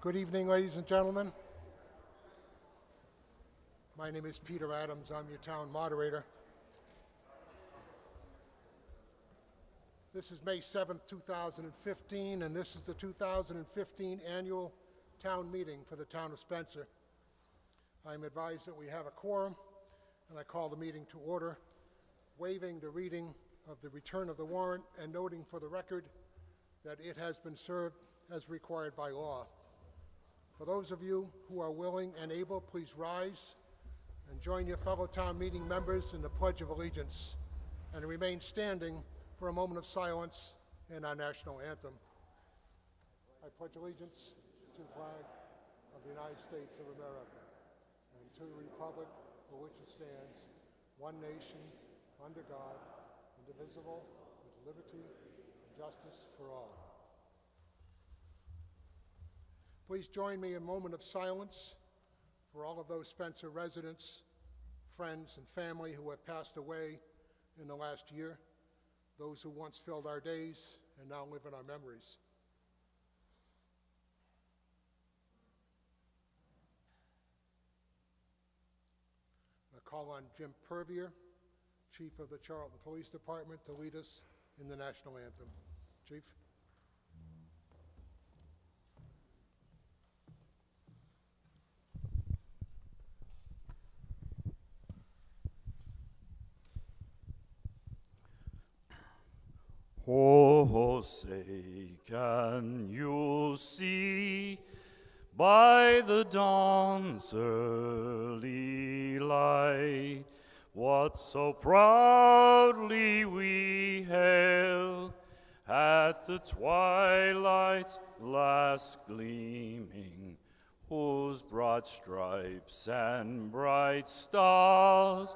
Good evening, ladies and gentlemen. My name is Peter Adams. I'm your town moderator. This is May 7th, 2015, and this is the 2015 annual town meeting for the town of Spencer. I'm advised that we have a quorum, and I call the meeting to order, waiving the reading of the return of the warrant and noting for the record that it has been served as required by law. For those of you who are willing and able, please rise and join your fellow town meeting members in the Pledge of Allegiance and remain standing for a moment of silence in our national anthem. I pledge allegiance to the flag of the United States of America and to the republic for which it stands, one nation, under God, indivisible, with liberty and justice for all. Please join me in a moment of silence for all of those Spencer residents, friends, and family who have passed away in the last year, those who once filled our days and now live in our memories. I call on Jim Purvier, Chief of the Charlton Police Department, to lead us in the national anthem. Chief. Oh, say, can you see by the dawn's early light what so proudly we hailed at the twilight's last gleaming, whose broad stripes and bright stars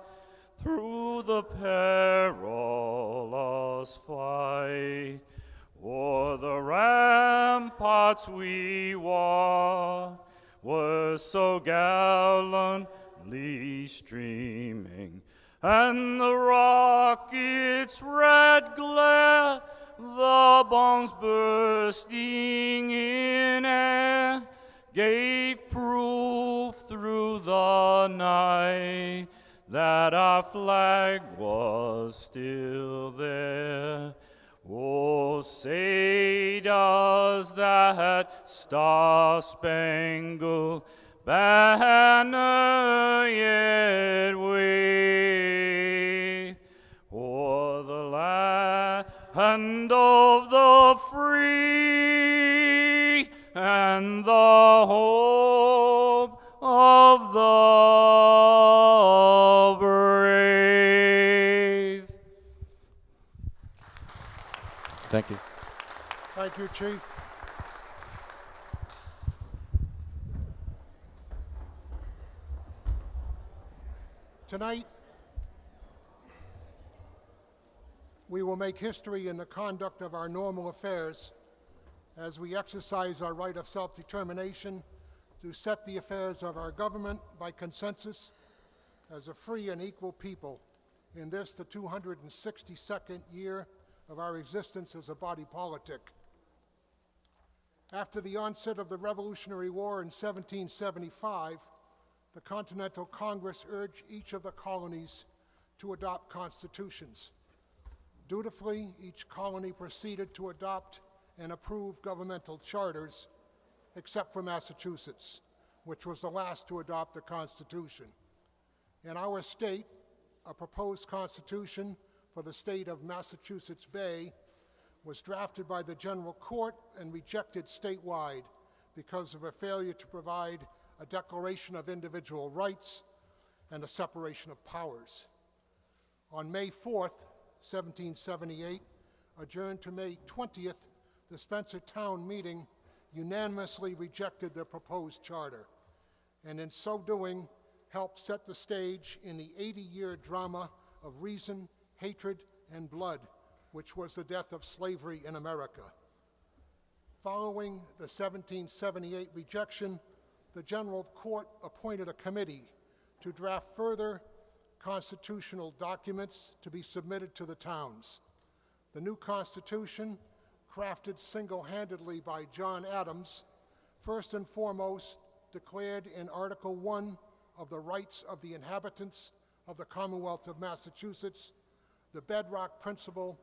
through the perilous fight o'er the ramparts we walked were so gallantly streaming, and the rocket's red glare, the bombs bursting in air, gave proof through the night that our flag was still there. Oh, say does that star-spangled banner yet wave o'er the land of the free and the hope of the brave. Thank you. Thank you, Chief. Tonight, we will make history in the conduct of our normal affairs as we exercise our right of self-determination to set the affairs of our government by consensus as a free and equal people in this, the 262nd year of our existence as a body politic. After the onset of the Revolutionary War in 1775, the Continental Congress urged each of the colonies to adopt constitutions. Dutifully, each colony proceeded to adopt and approve governmental charters, except for Massachusetts, which was the last to adopt a constitution. In our state, a proposed constitution for the state of Massachusetts Bay was drafted by the General Court and rejected statewide because of a failure to provide a declaration of individual rights and a separation of powers. On May 4th, 1778, adjourned to May 20th, the Spencer Town Meeting unanimously rejected the proposed charter, and in so doing, helped set the stage in the 80-year drama of reason, hatred, and blood, which was the death of slavery in America. Following the 1778 rejection, the General Court appointed a committee to draft further constitutional documents to be submitted to the towns. The new Constitution, crafted single-handedly by John Adams, first and foremost declared in Article 1 of the Rights of the Inhabitants of the Commonwealth of Massachusetts, the bedrock principle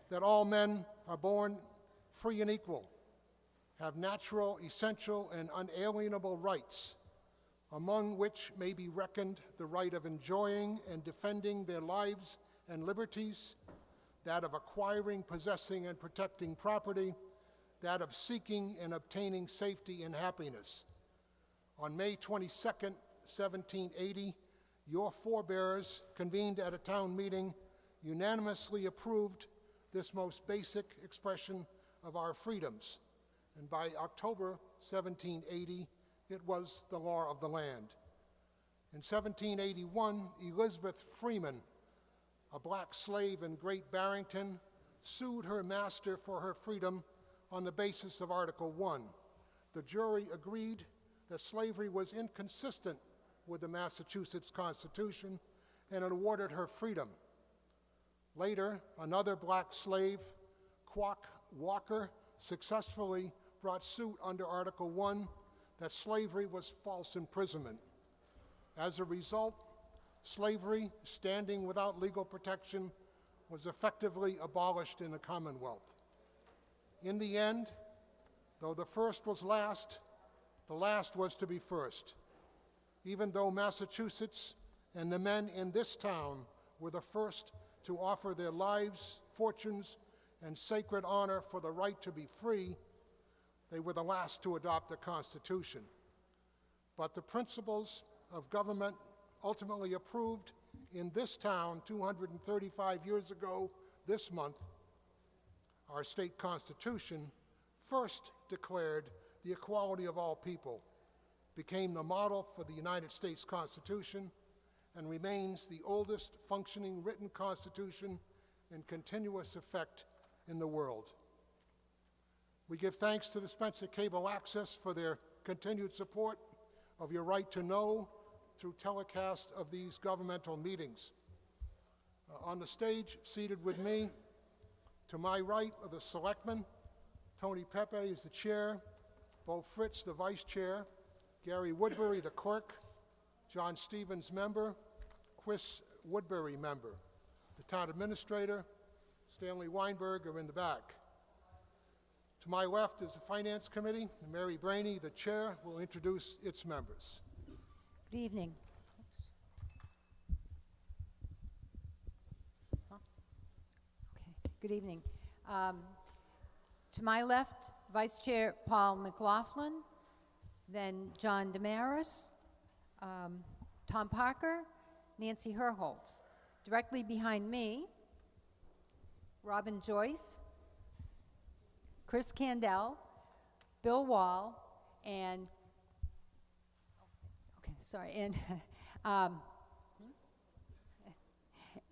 that all men are born free and equal, have natural, essential, and unalienable rights, among which may be reckoned the right of enjoying and defending their lives and liberties, that of acquiring, possessing, and protecting property, that of seeking and obtaining safety and happiness. On May 22nd, 1780, your forebears, convened at a town meeting, unanimously approved this most basic expression of our freedoms, and by October 1780, it was the law of the land. In 1781, Elizabeth Freeman, a black slave in Great Barrington, sued her master for her freedom on the basis of Article 1. The jury agreed that slavery was inconsistent with the Massachusetts Constitution and it awarded her freedom. Later, another black slave, Quock Walker, successfully brought suit under Article 1 that slavery was false imprisonment. As a result, slavery, standing without legal protection, was effectively abolished in the Commonwealth. In the end, though the first was last, the last was to be first. Even though Massachusetts and the men in this town were the first to offer their lives, fortunes, and sacred honor for the right to be free, they were the last to adopt the Constitution. But the principles of government ultimately approved in this town 235 years ago this month, our state constitution, first declared the equality of all people, became the model for the United States Constitution, and remains the oldest functioning written constitution in continuous effect in the world. We give thanks to the Spencer Cable Access for their continued support of your right to know through telecast of these governmental meetings. On the stage, seated with me, to my right are the selectmen. Tony Pepe is the chair, Bo Fritz the vice chair, Gary Woodbury the clerk, John Stevens member, Chris Woodbury member. The town administrator, Stanley Weinberg, are in the back. To my left is the Finance Committee, and Mary Brainey, the chair, will introduce its members. Good evening. Oops. Huh? Okay. Good evening. To my left, Vice Chair Paul McLaughlin, then John Damaris, Tom Parker, Nancy Herholtz. Directly behind me, Robin Joyce, Chris Candell, Bill Wall, and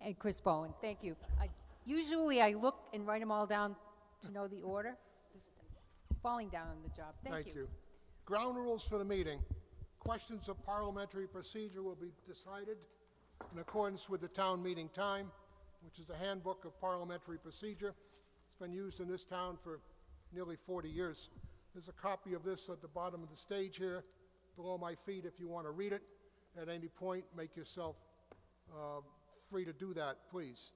and Chris Bowen. Thank you. Usually I look and write them all down to know the order. Just falling down on the job. Thank you. Ground rules for the meeting. Questions of parliamentary procedure will be decided in accordance with the town meeting time, which is a handbook of parliamentary procedure. It's been used in this town for nearly 40 years. There's a copy of this at the bottom of the stage here, below my feet if you want to read it. At any point, make yourself free to do that, please.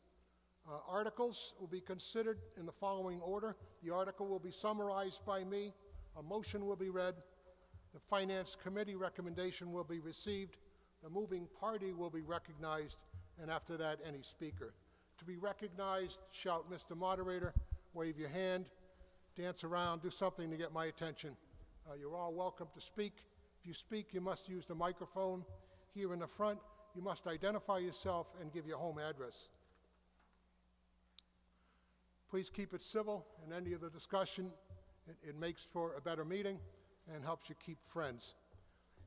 Articles will be considered in the following order. The article will be summarized by me. A motion will be read. The Finance Committee recommendation will be received. The moving party will be recognized, and after that, any speaker. To be recognized, shout, "Mr. Moderator," wave your hand, dance around, do something to get my attention. You're all welcome to speak. If you speak, you must use the microphone here in the front. You must identify yourself and give your home address. Please keep it civil in any of the discussion. It makes for a better meeting and helps you keep friends.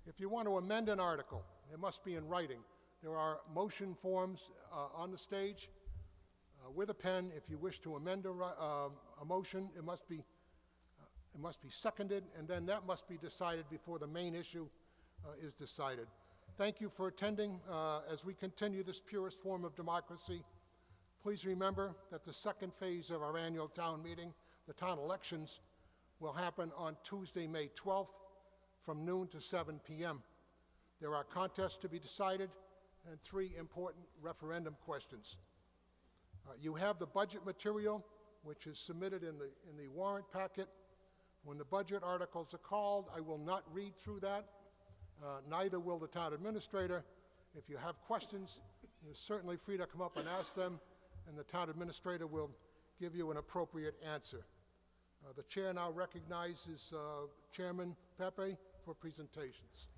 If you want to amend an article, it must be in writing. There are motion forms on the stage with a pen. If you wish to amend a motion, it must be seconded, and then that must be decided before the main issue is decided. Thank you for attending as we continue this purest form of democracy. Please remember that the second phase of our annual town meeting, the town elections, will happen on Tuesday, May 12th, from noon to 7 p.m. There are contests to be decided and 3 important referendum questions. You have the budget material, which is submitted in the warrant packet. When the budget articles are called, I will not read through that. Neither will the town administrator. If you have questions, you're certainly free to come up and ask them, and the town administrator will give you an appropriate answer. The chair now recognizes Chairman Pepe for presentations.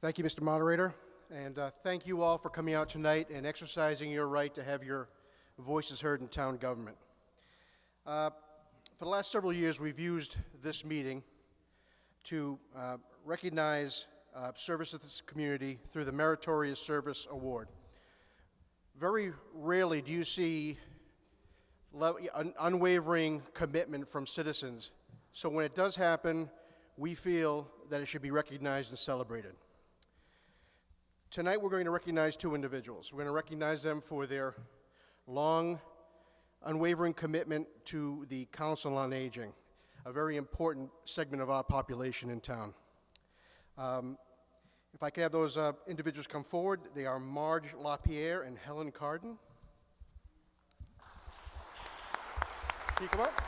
Thank you, Mr. Moderator, and thank you all for coming out tonight and exercising your right to have your voices heard in town government. For the last several years, we've used this meeting to recognize service to this community through the Meritorious Service Award. Very rarely do you see an unwavering commitment from citizens, so when it does happen, we feel that it should be recognized and celebrated. Tonight we're going to recognize 2 individuals. We're going to recognize them for their long, unwavering commitment to the Council on Aging, a very important segment of our population in town. If I could have those individuals come forward, they are Marge LaPierre and Helen Carden. Can you come up?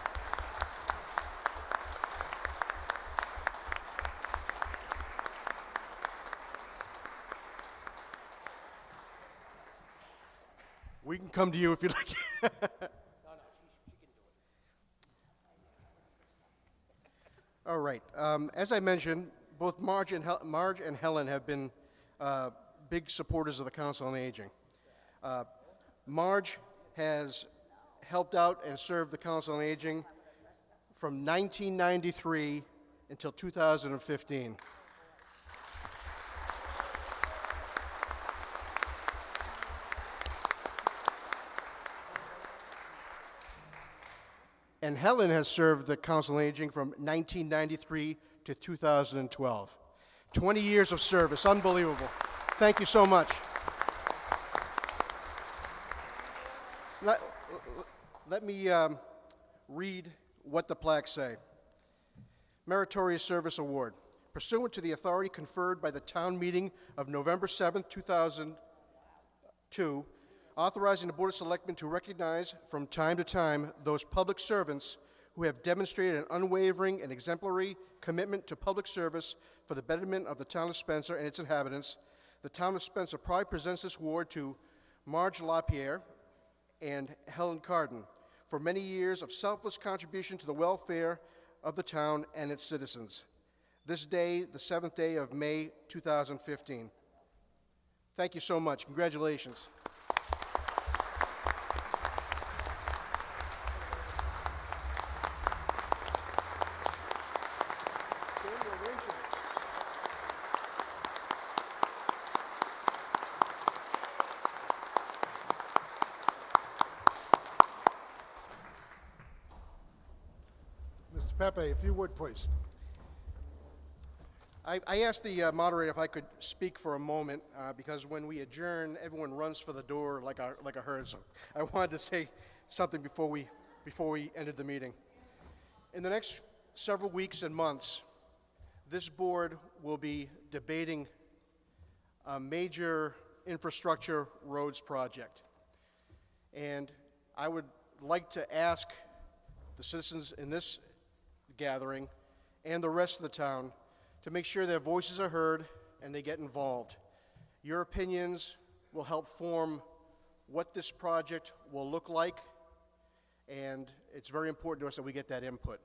We can come to you if you like. All right. As I mentioned, both Marge and Helen have been big supporters of the Council on Aging. Marge has helped out and served the Council on Aging from 1993 until 2015. And Helen has served the Council on Aging from 1993 to 2012. 20 years of service, unbelievable. Thank you so much. Let me read what the plaques say. Meritorious Service Award. Pursuant to the authority conferred by the town meeting of November 7th, 2002, authorizing the Board of Selectmen to recognize from time to time those public servants who have demonstrated an unwavering and exemplary commitment to public service for the betterment of the town of Spencer and its inhabitants. The town of Spencer proudly presents this award to Marge LaPierre and Helen Carden for many years of selfless contribution to the welfare of the town and its citizens. This day, the 7th day of May 2015. Thank you so much. Congratulations. Mr. Pepe, if you would, please. I asked the moderator if I could speak for a moment because when we adjourn, everyone runs for the door like a herd. So I wanted to say something before we ended the meeting. In the next several weeks and months, this board will be debating a major infrastructure roads project. And I would like to ask the citizens in this gathering and the rest of the town to make sure their voices are heard and they get involved. Your opinions will help form what this project will look like, and it's very important to us that we get that input.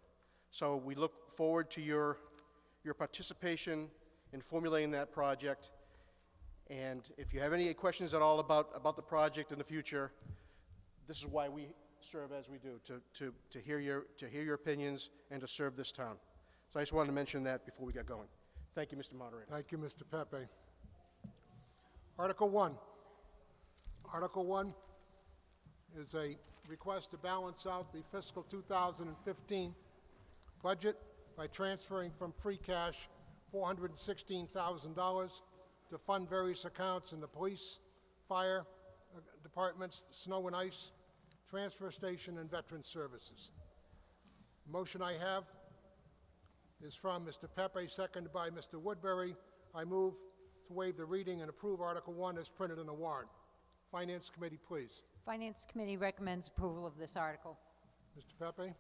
So we look forward to your participation in formulating that project, and if you have any questions at all about the project in the future, this is why we serve as we do, to hear your opinions and to serve this town. So I just wanted to mention that before we get going. Thank you, Mr. Moderator. Thank you, Mr. Pepe. Article 1, Article 1 is a request to balance out the fiscal 2015 budget by transferring from free cash $416,000 to fund various accounts in the police, fire departments, the snow and ice, transfer station, and veteran services. The motion I have is from Mr. Pepe, seconded by Mr. Woodbury. I move to waive the reading and approve Article 1 as printed in the warrant. Finance Committee, please. Finance Committee recommends approval of this article. Mr. Pepe?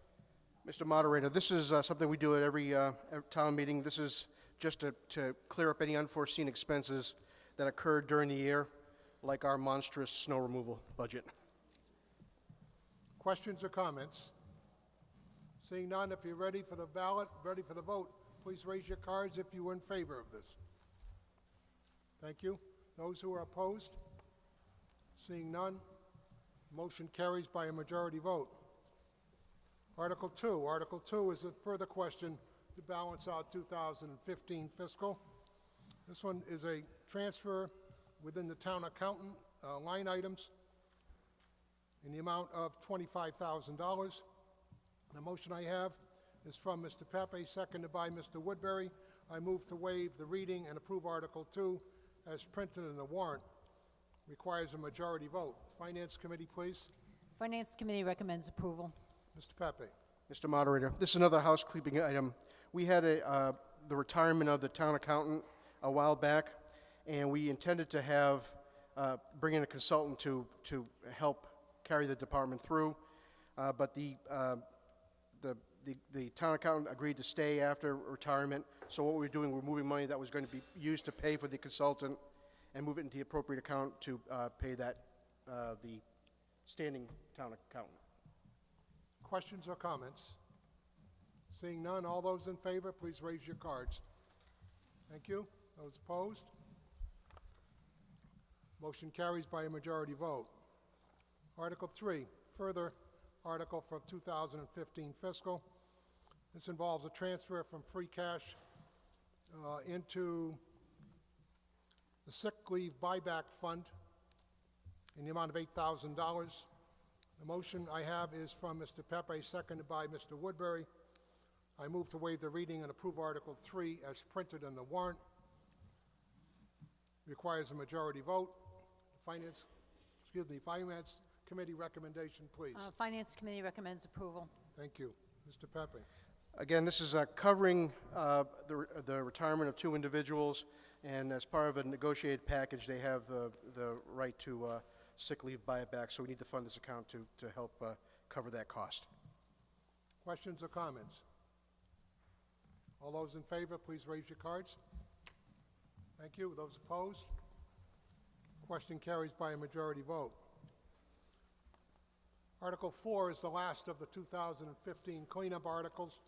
Mr. Moderator, this is something we do at every town meeting. This is just to clear up any unforeseen expenses that occurred during the year, like our monstrous snow removal budget. Questions or comments? Seeing none, if you're ready for the ballot, ready for the vote, please raise your cards if you are in favor of this. Thank you. Those who are opposed? Seeing none, motion carries by a majority vote. Article 2. Article 2 is a further question to balance out 2015 fiscal. This one is a transfer within the town accountant line items in the amount of $25,000. The motion I have is from Mr. Pepe, seconded by Mr. Woodbury. I move to waive the reading and approve Article 2 as printed in the warrant. Requires a majority vote. Finance Committee, please. Finance Committee recommends approval. Mr. Pepe. Mr. Moderator, this is another housekeeping item. We had the retirement of the town accountant a while back, and we intended to have, bring in a consultant to help carry the department through, but the town accountant agreed to stay after retirement, so what we're doing, we're moving money that was going to be used to pay for the consultant and move it into the appropriate account to pay that, the standing town accountant. Questions or comments? Seeing none, all those in favor, please raise your cards. Thank you. Those opposed? Motion carries by a majority vote. Article 3, further article for 2015 fiscal. This involves a transfer from free cash into the sick leave buyback fund in the amount of $8,000. The motion I have is from Mr. Pepe, seconded by Mr. Woodbury. I move to waive the reading and approve Article 3 as printed in the warrant. Requires a majority vote. Finance Committee recommendation, please. Finance Committee recommends approval. Thank you. Mr. Pepe. Again, this is covering the retirement of two individuals, and as part of a negotiated package, they have the right to sick leave buyback, so we need to fund this account to help cover that cost. Questions or comments? All those in favor, please raise your cards. Thank you. Those opposed? Question carries by a majority vote. Article 4 is the last of the 2015 cleanup articles.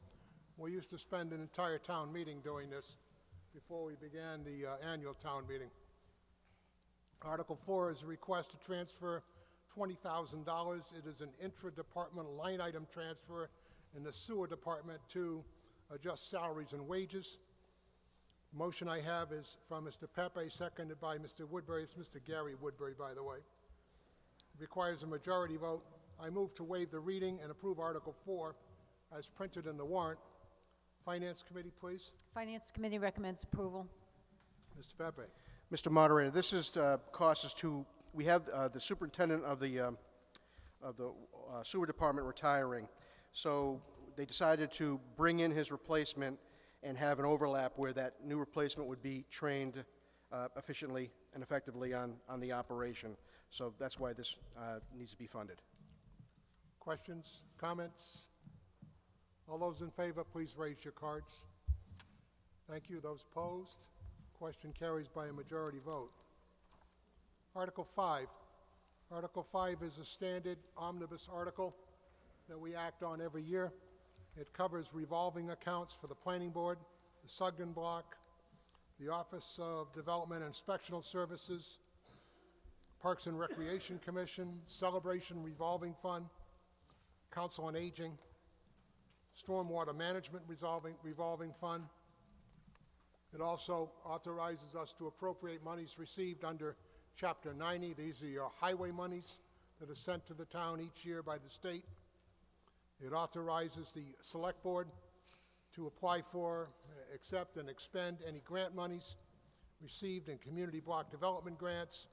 We used to spend an entire town meeting doing this before we began the annual town meeting. Article 4 is a request to transfer $20,000. It is an intra-departmental line item transfer in the sewer department to adjust salaries and wages. The motion I have is from Mr. Pepe, seconded by Mr. Woodbury. It's Mr. Gary Woodbury, by the way. It requires a majority vote. I move to waive the reading and approve Article 4 as printed in the warrant. Finance Committee, please. Finance Committee recommends approval. Mr. Pepe. Mr. Moderator, this is costs us to. We have the superintendent of the sewer department retiring, so they decided to bring in his replacement and have an overlap where that new replacement would be trained efficiently and effectively on the operation. So that's why this needs to be funded. Questions, comments? All those in favor, please raise your cards. Thank you. Those opposed? Question carries by a majority vote. Article 5. Article 5 is a standard omnibus article that we act on every year. It covers revolving accounts for the Planning Board, the Sugden Block, the Office of Development and Inspectional Services, Parks and Recreation Commission, Celebration Revolving Fund, Council on Aging, Stormwater Management Revolving Fund. It also authorizes us to appropriate monies received under Chapter 90, these are your highway monies that are sent to the town each year by the state. It authorizes the Select Board to apply for, accept, and expend any grant monies received in community block development grants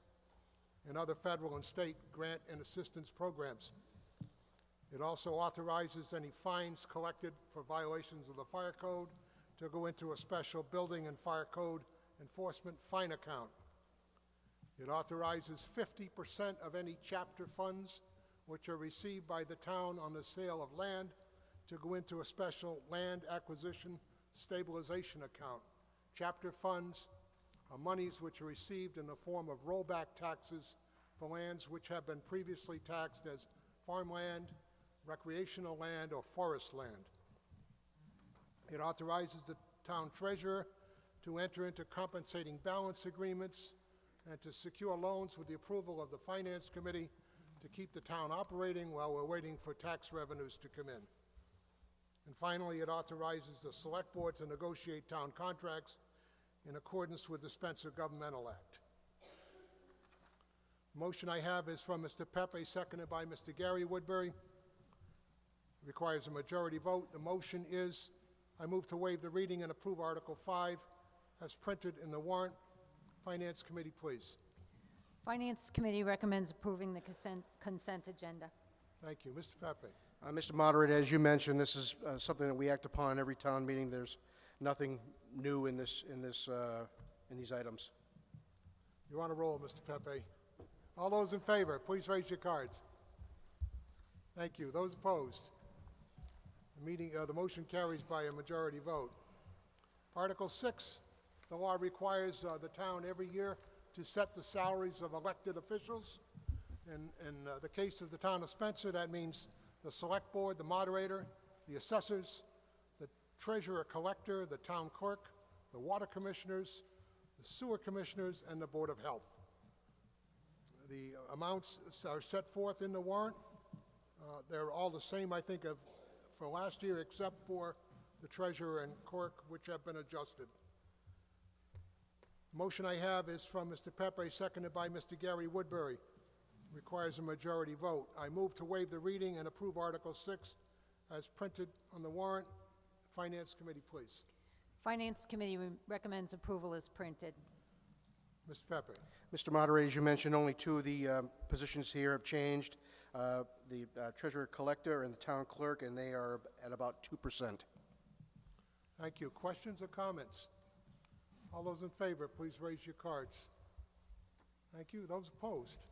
and other federal and state grant and assistance programs. It also authorizes any fines collected for violations of the fire code to go into a special building and fire code enforcement fine account. It authorizes 50% of any chapter funds which are received by the town on the sale of land to go into a special land acquisition stabilization account. Chapter funds are monies which are received in the form of rollback taxes for lands which have been previously taxed as farmland, recreational land, or forest land. It authorizes the town treasurer to enter into compensating balance agreements and to secure loans with the approval of the Finance Committee to keep the town operating while we're waiting for tax revenues to come in. And finally, it authorizes the Select Board to negotiate town contracts in accordance with the Spencer Governmental Act. The motion I have is from Mr. Pepe, seconded by Mr. Gary Woodbury. It requires a majority vote. The motion is, I move to waive the reading and approve Article 5 as printed in the warrant. Finance Committee, please. Finance Committee recommends approving the consent agenda. Thank you. Mr. Pepe. Mr. Moderator, as you mentioned, this is something that we act upon every town meeting. There's nothing new in these items. You're on a roll, Mr. Pepe. All those in favor, please raise your cards. Thank you. Those opposed? The motion carries by a majority vote. Article 6, the law requires the town every year to set the salaries of elected officials. In the case of the town of Spencer, that means the Select Board, the moderator, the assessors, the treasurer-collector, the town clerk, the water commissioners, the sewer commissioners, and the Board of Health. The amounts are set forth in the warrant. They're all the same, I think, for last year, except for the treasurer and clerk, which have been adjusted. The motion I have is from Mr. Pepe, seconded by Mr. Gary Woodbury. Requires a majority vote. I move to waive the reading and approve Article 6 as printed on the warrant. Finance Committee, please. Finance Committee recommends approval as printed. Mr. Pepe. Mr. Moderator, as you mentioned, only two of the positions here have changed, the treasurer-collector and the town clerk, and they are at about 2%. Thank you. Questions or comments? All those in favor, please raise your cards. Thank you. Those opposed?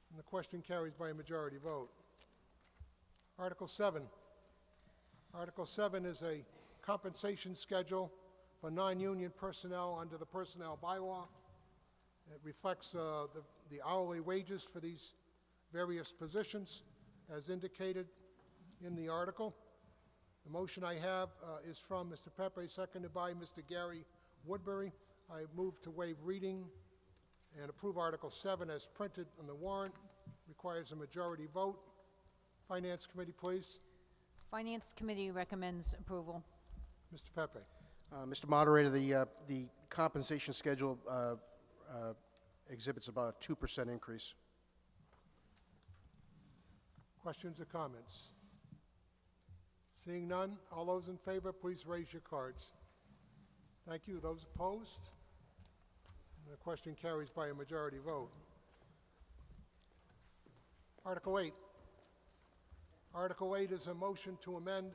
And the question carries by a majority vote. Article 7. Article 7 is a compensation schedule for non-union personnel under the personnel bylaw. It reflects the hourly wages for these various positions as indicated in the article. The motion I have is from Mr. Pepe, seconded by Mr. Gary Woodbury. I move to waive reading and approve Article 7 as printed on the warrant. Requires a majority vote. Finance Committee, please. Finance Committee recommends approval. Mr. Pepe. Mr. Moderator, the compensation schedule exhibits about a 2% increase. Questions or comments? Seeing none, all those in favor, please raise your cards. Thank you. Those opposed? The question carries by a majority vote. Article 8. Article 8 is a motion to amend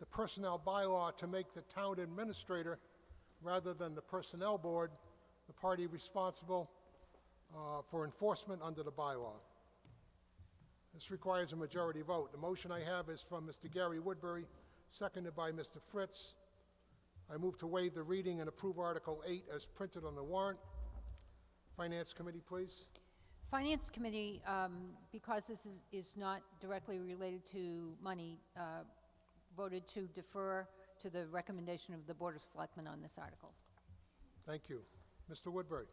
the personnel bylaw to make the town administrator, rather than the personnel board, the party responsible for enforcement under the bylaw. This requires a majority vote. The motion I have is from Mr. Gary Woodbury, seconded by Mr. Fritz. I move to waive the reading and approve Article 8 as printed on the warrant. Finance Committee, please. Finance Committee, because this is not directly related to money, voted to defer to the recommendation of the Board of Selectmen on this article. Thank you. Mr. Woodbury.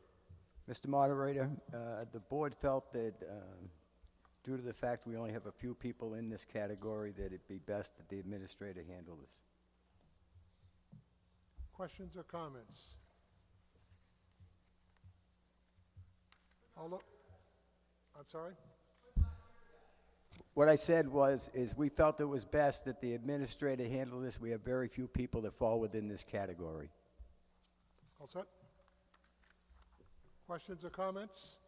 Mr. Moderator, the board felt that due to the fact we only have a few people in this category, that it'd be best that the administrator handle this. Questions or comments? I'm sorry? What I said was, is we felt it was best that the administrator handle this. We have very few people that fall within this category. All set? Questions or comments?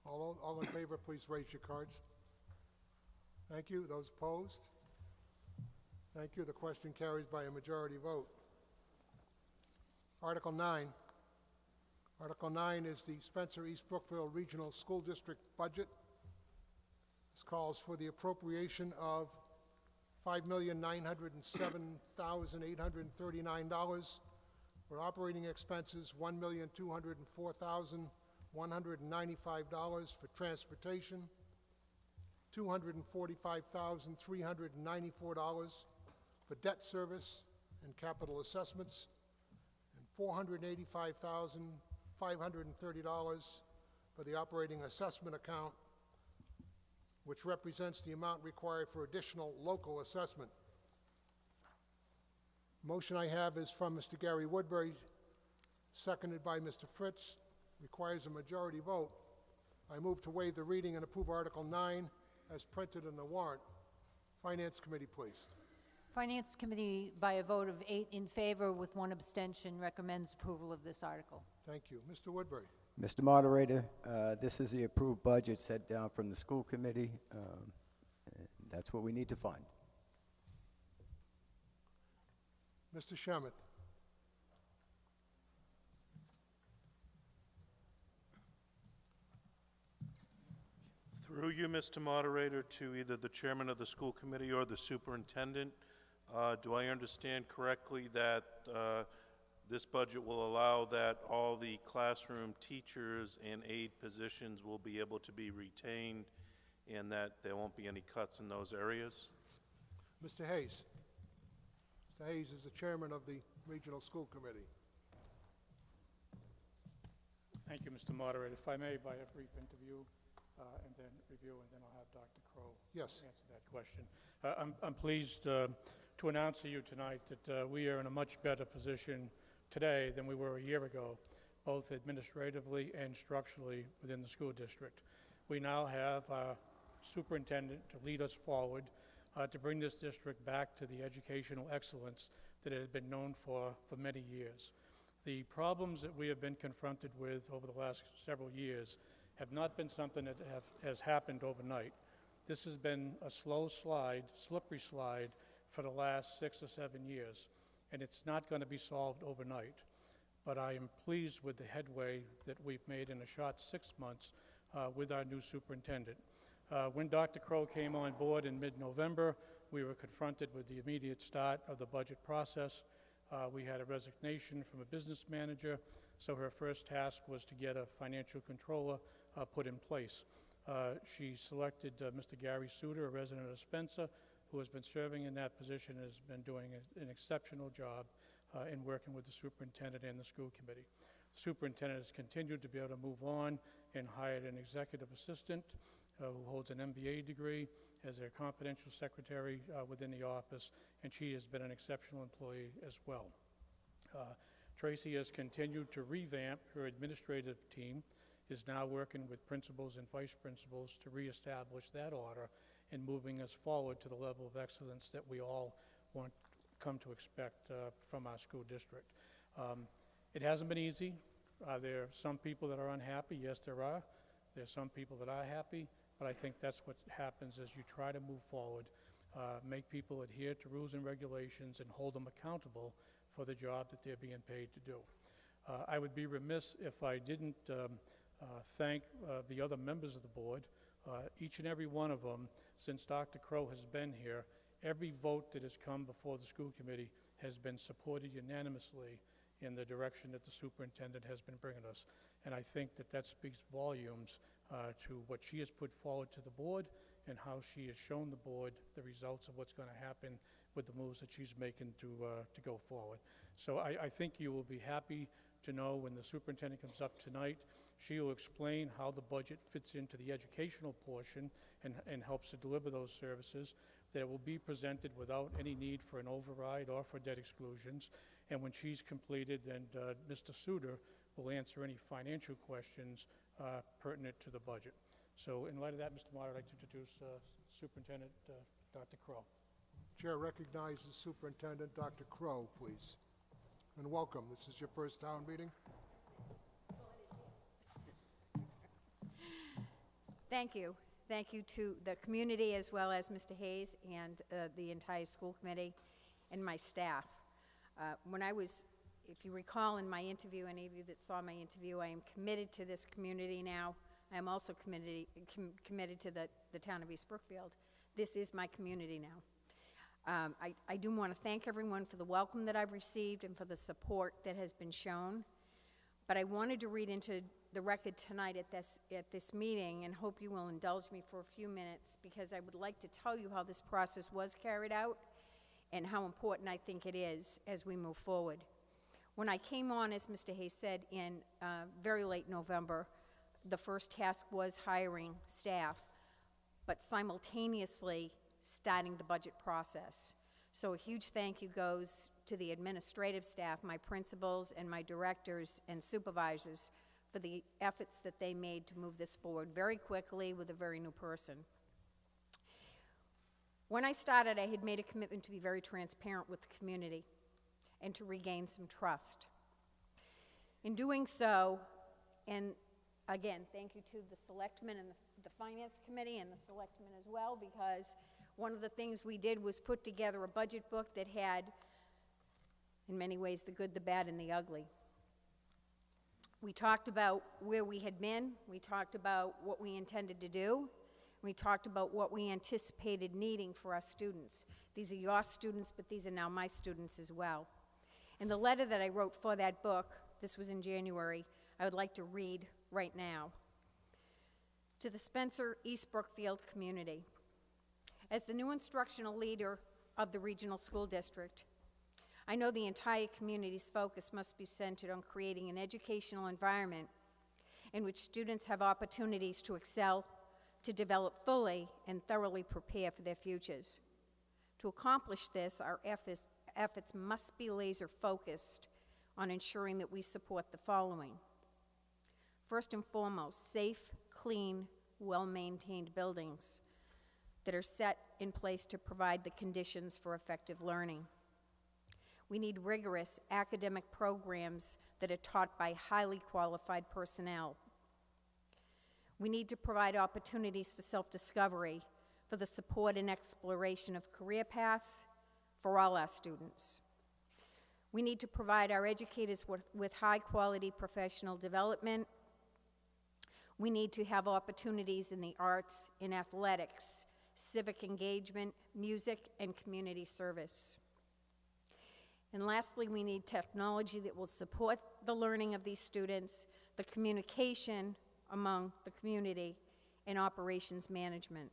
All in favor, please raise your cards. Thank you. Those opposed? Thank you. The question carries by a majority vote. Article 9. Article 9 is the Spencer East Brookfield Regional School District budget. This calls for the appropriation of $5,907,839 for operating expenses, $1,204,195 for transportation, $245,394 for debt service and capital assessments, and $485,530 for the operating assessment account, which represents the amount required for additional local assessment. Motion I have is from Mr. Gary Woodbury, seconded by Mr. Fritz. Requires a majority vote. I move to waive the reading and approve Article 9 as printed in the warrant. Finance Committee, please. Finance Committee, by a vote of 8 in favor with 1 abstention, recommends approval of this article. Thank you. Mr. Woodbury. Mr. Moderator, this is the approved budget set down from the school committee. And that's what we need to fund. Mr. Shemeth. Through you, Mr. Moderator, to either the chairman of the school committee or the superintendent, do I understand correctly that this budget will allow that all the classroom teachers and aide positions will be able to be retained and that there won't be any cuts in those areas? Mr. Hayes. Mr. Hayes is the chairman of the Regional School Committee. Thank you, Mr. Moderator. If I may, by a brief interview and then review, and then I'll have Dr. Crow Yes. answer that question. I'm pleased to announce to you tonight that we are in a much better position today than we were a year ago, both administratively and structurally within the school district. We now have our superintendent to lead us forward to bring this district back to the educational excellence that it had been known for many years. The problems that we have been confronted with over the last several years have not been something that has happened overnight. This has been a slow slide, slippery slide for the last 6 or 7 years, and it's not going to be solved overnight. But I am pleased with the headway that we've made in a short 6 months with our new superintendent. When Dr. Crow came on board in mid-November, we were confronted with the immediate start of the budget process. We had a resignation from a business manager, so her first task was to get a financial controller put in place. She selected Mr. Gary Suter, a resident of Spencer, who has been serving in that position and has been doing an exceptional job in working with the superintendent and the school committee. The superintendent has continued to be able to move on and hired an executive assistant who holds an MBA degree as their confidential secretary within the office, and she has been an exceptional employee as well. Tracy has continued to revamp her administrative team, is now working with principals and vice principals to reestablish that order and moving us forward to the level of excellence that we all want come to expect from our school district. It hasn't been easy. There are some people that are unhappy. Yes, there are. There's some people that are happy, but I think that's what happens as you try to move forward, make people adhere to rules and regulations and hold them accountable for the job that they're being paid to do. I would be remiss if I didn't thank the other members of the board. Each and every one of them, since Dr. Crow has been here, every vote that has come before the school committee has been supported unanimously in the direction that the superintendent has been bringing us. And I think that that speaks volumes to what she has put forward to the board and how she has shown the board the results of what's going to happen with the moves that she's making to go forward. So I think you will be happy to know when the superintendent comes up tonight, she will explain how the budget fits into the educational portion and helps to deliver those services, that it will be presented without any need for an override or for debt exclusions. And when she's completed, then Mr. Suter will answer any financial questions pertinent to the budget. So in light of that, Mr. Moderator, I'd like to introduce Superintendent Dr. Crow. Chair recognizes Superintendent Dr. Crow, please. And welcome. This is your first town meeting. Thank you. Thank you to the community as well as Mr. Hayes and the entire school committee and my staff. If you recall in my interview, any of you that saw my interview, I am committed to this community now. I am also committed to the town of East Brookfield. This is my community now. I do want to thank everyone for the welcome that I've received and for the support that has been shown. But I wanted to read into the record tonight at this meeting, and hope you will indulge me for a few minutes, because I would like to tell you how this process was carried out and how important I think it is as we move forward. When I came on, as Mr. Hayes said, in very late November, the first task was hiring staff, but simultaneously starting the budget process. So a huge thank you goes to the administrative staff, my principals and my directors and supervisors, for the efforts that they made to move this forward very quickly with a very new person. When I started, I had made a commitment to be very transparent with the community and to regain some trust. In doing so, and again, thank you to the selectmen and the finance committee and the selectmen as well, because one of the things we did was put together a budget book that had, in many ways, the good, the bad, and the ugly. We talked about where we had been, we talked about what we intended to do, we talked about what we anticipated needing for our students. These are your students, but these are now my students as well. In the letter that I wrote for that book, this was in January, I would like to read right now. To the Spencer East Brookfield community. As the new instructional leader of the regional school district, I know the entire community's focus must be centered on creating an educational environment in which students have opportunities to excel, to develop fully and thoroughly prepare for their futures. To accomplish this, our efforts must be laser-focused on ensuring that we support the following. First and foremost, safe, clean, well-maintained buildings that are set in place to provide the conditions for effective learning. We need rigorous academic programs that are taught by highly qualified personnel. We need to provide opportunities for self-discovery, for the support and exploration of career paths for all our students. We need to provide our educators with high-quality professional development. We need to have opportunities in the arts, in athletics, civic engagement, music, and community service. And lastly, we need technology that will support the learning of these students, the communication among the community, and operations management.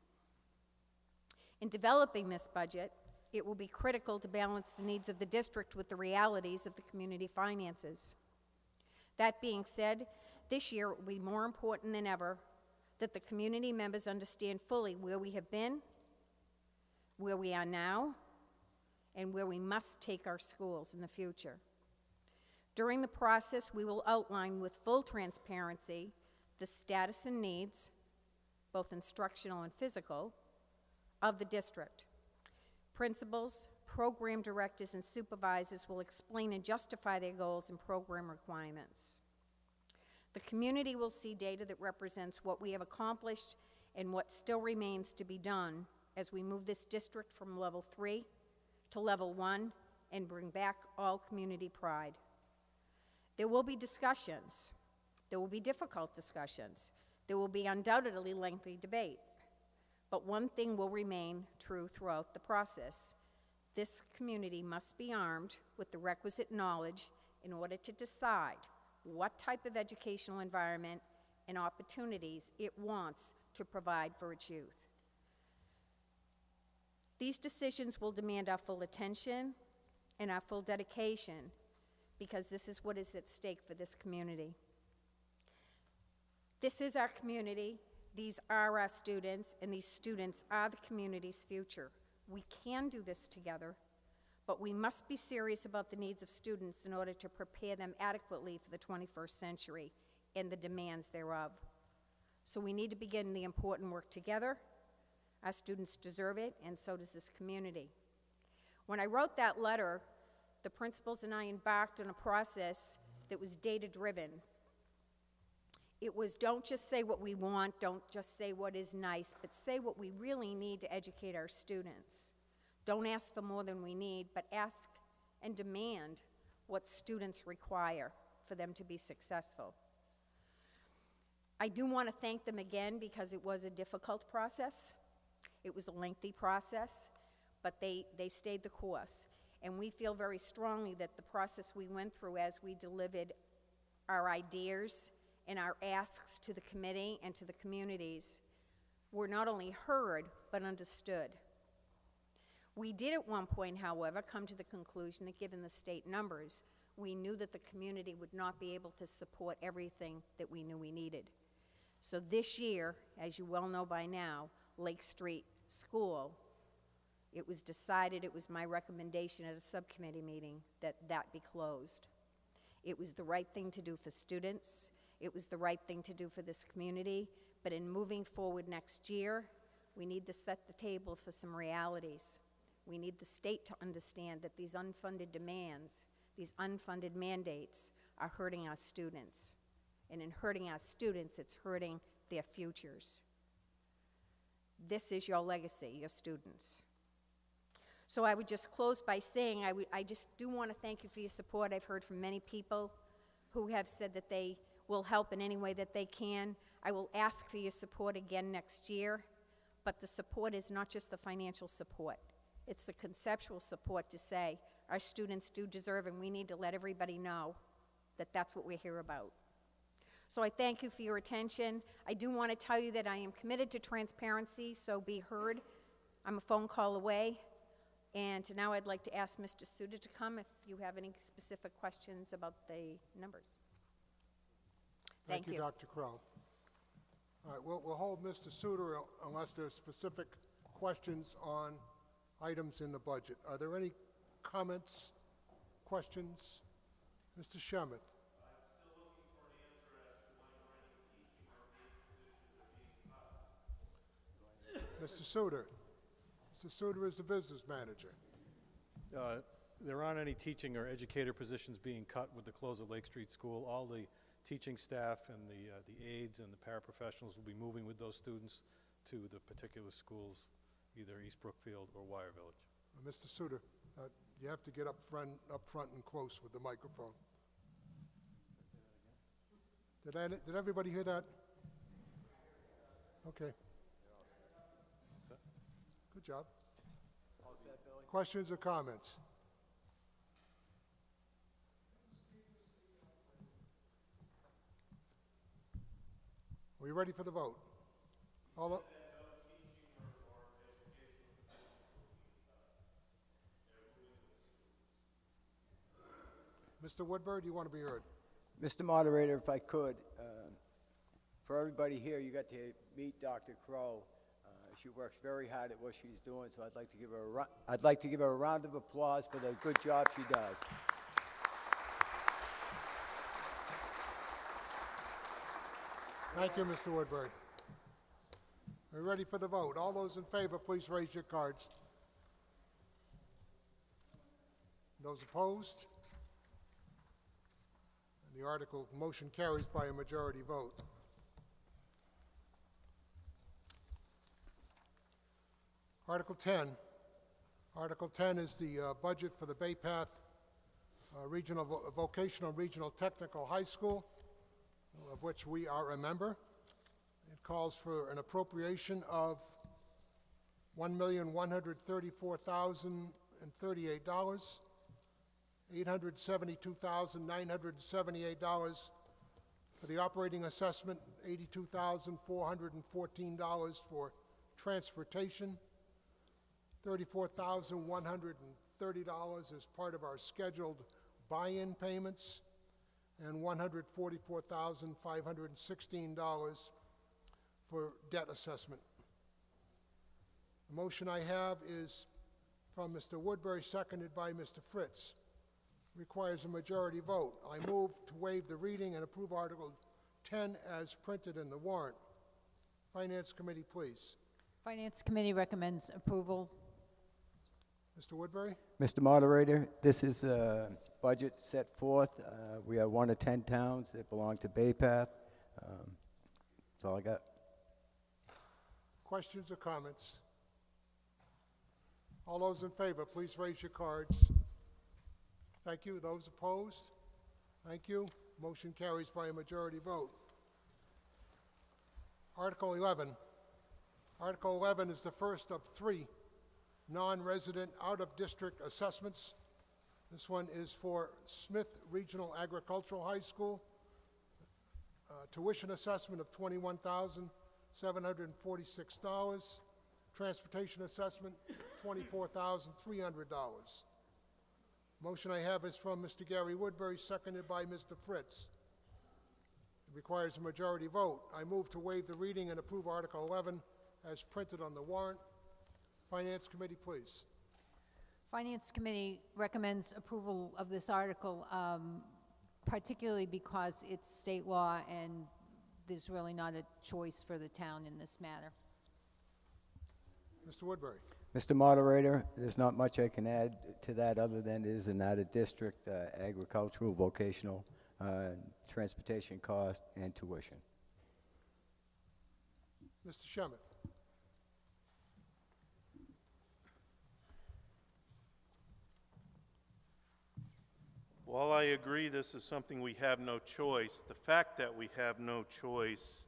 In developing this budget, it will be critical to balance the needs of the district with the realities of the community finances. That being said, this year it will be more important than ever that the community members understand fully where we have been, where we are now, and where we must take our schools in the future. During the process, we will outline with full transparency the status and needs, both instructional and physical, of the district. Principals, program directors, and supervisors will explain and justify their goals and program requirements. The community will see data that represents what we have accomplished and what still remains to be done as we move this district from level 3 to level 1 and bring back all community pride. There will be discussions. There will be difficult discussions. There will be undoubtedly lengthy debate. But one thing will remain true throughout the process. This community must be armed with the requisite knowledge in order to decide what type of educational environment and opportunities it wants to provide for its youth. These decisions will demand our full attention and our full dedication, because this is what is at stake for this community. This is our community, these are our students, and these students are the community's future. We can do this together, But we must be serious about the needs of students in order to prepare them adequately for the 21st century and the demands thereof. So we need to begin the important work together. Our students deserve it, and so does this community. When I wrote that letter, the principals and I embarked on a process that was data-driven. It was, don't just say what we want, don't just say what is nice, but say what we really need to educate our students. Don't ask for more than we need, but ask and demand what students require for them to be successful. I do want to thank them again because it was a difficult process. It was a lengthy process, but they stayed the course. And we feel very strongly that the process we went through as we delivered our ideas and our asks to the committee and to the communities were not only heard, but understood. We did at one point, however, come to the conclusion that given the state numbers, we knew that the community would not be able to support everything that we knew we needed. So this year, as you well know by now, Lake Street School, it was decided, it was my recommendation at a subcommittee meeting, that that be closed. It was the right thing to do for students. It was the right thing to do for this community. But in moving forward next year, we need to set the table for some realities. We need the state to understand that these unfunded demands, these unfunded mandates are hurting our students. And in hurting our students, it's hurting their futures. This is your legacy, your students. So I would just close by saying I just do want to thank you for your support. I've heard from many people who have said that they will help in any way that they can. I will ask for your support again next year, but the support is not just the financial support. It's the conceptual support to say our students do deserve, and we need to let everybody know that that's what we're here about. So I thank you for your attention. I do want to tell you that I am committed to transparency, so be heard. I'm a phone call away. And now I'd like to ask Mr. Suter to come if you have any specific questions about the numbers. Thank you. Dr. Crow. All right, we'll hold Mr. Suter unless there's specific questions on items in the budget. Are there any comments, questions? Mr. Shemeth. Mr. Suter. Mr. Suter is the business manager. There aren't any teaching or educator positions being cut with the close of Lake Street School. All the teaching staff and the aides and the paraprofessionals will be moving with those students to the particular schools, either East Brookfield or Wire Village. Mr. Suter, you have to get up front and close with the microphone. Did everybody hear that? Okay. Good job. Questions or comments? Are you ready for the vote? Mr. Woodbury, do you want to be heard? Mr. Moderator, if I could, for everybody here, you got to meet Dr. Crow. She works very hard at what she's doing, so I'd like to give her a round of applause for the good job she does. Thank you, Mr. Woodbury. Are you ready for the vote? All those in favor, please raise your cards. Those opposed? And the motion carries by a majority vote. Article 10. Article 10 is the budget for the Bay Path Vocational Regional Technical High School, of which we are a member. It calls for an appropriation of $1,134,038, $872,978 for the operating assessment, $82,414 for transportation, $34,130 as part of our scheduled buy-in payments, and $144,516 for debt assessment. The motion I have is from Mr. Woodbury, seconded by Mr. Fritz. Requires a majority vote. I move to waive the reading and approve Article 10 as printed in the warrant. Finance Committee, please. Finance Committee recommends approval. Mr. Woodbury? Mr. Moderator, this is a budget set forth. We are one of 10 towns that belong to Bay Path. That's all I got. Questions or comments? All those in favor, please raise your cards. Thank you. Those opposed? Thank you. Motion carries by a majority vote. Article 11. Article 11 is the first of 3 non-resident out-of-district assessments. This one is for Smith Regional Agricultural High School. Tuition assessment of $21,746. Transportation assessment, $24,300. Motion I have is from Mr. Gary Woodbury, seconded by Mr. Fritz. It requires a majority vote. I move to waive the reading and approve Article 11 as printed on the warrant. Finance Committee, please. Finance Committee recommends approval of this article, particularly because it's state law and there's really not a choice for the town in this matter. Mr. Woodbury. Mr. Moderator, there's not much I can add to that other than it is an out-of-district agricultural, vocational, transportation cost, and tuition. Mr. Shemet. While I agree this is something we have no choice, the fact that we have no choice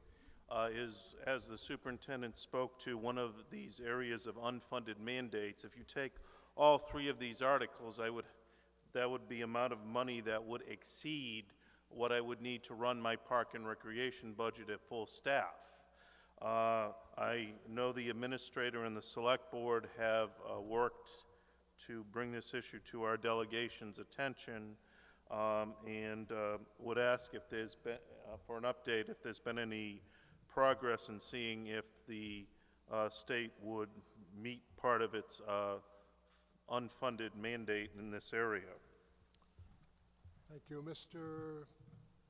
is, as the superintendent spoke to, one of these areas of unfunded mandates. If you take all 3 of these articles, that would be amount of money that would exceed what I would need to run my park and recreation budget at full staff. I know the administrator and the select board have worked to bring this issue to our delegation's attention, and would ask if there's been, for an update, if there's been any progress in seeing if the state would meet part of its unfunded mandate in this area. Thank you. Mr.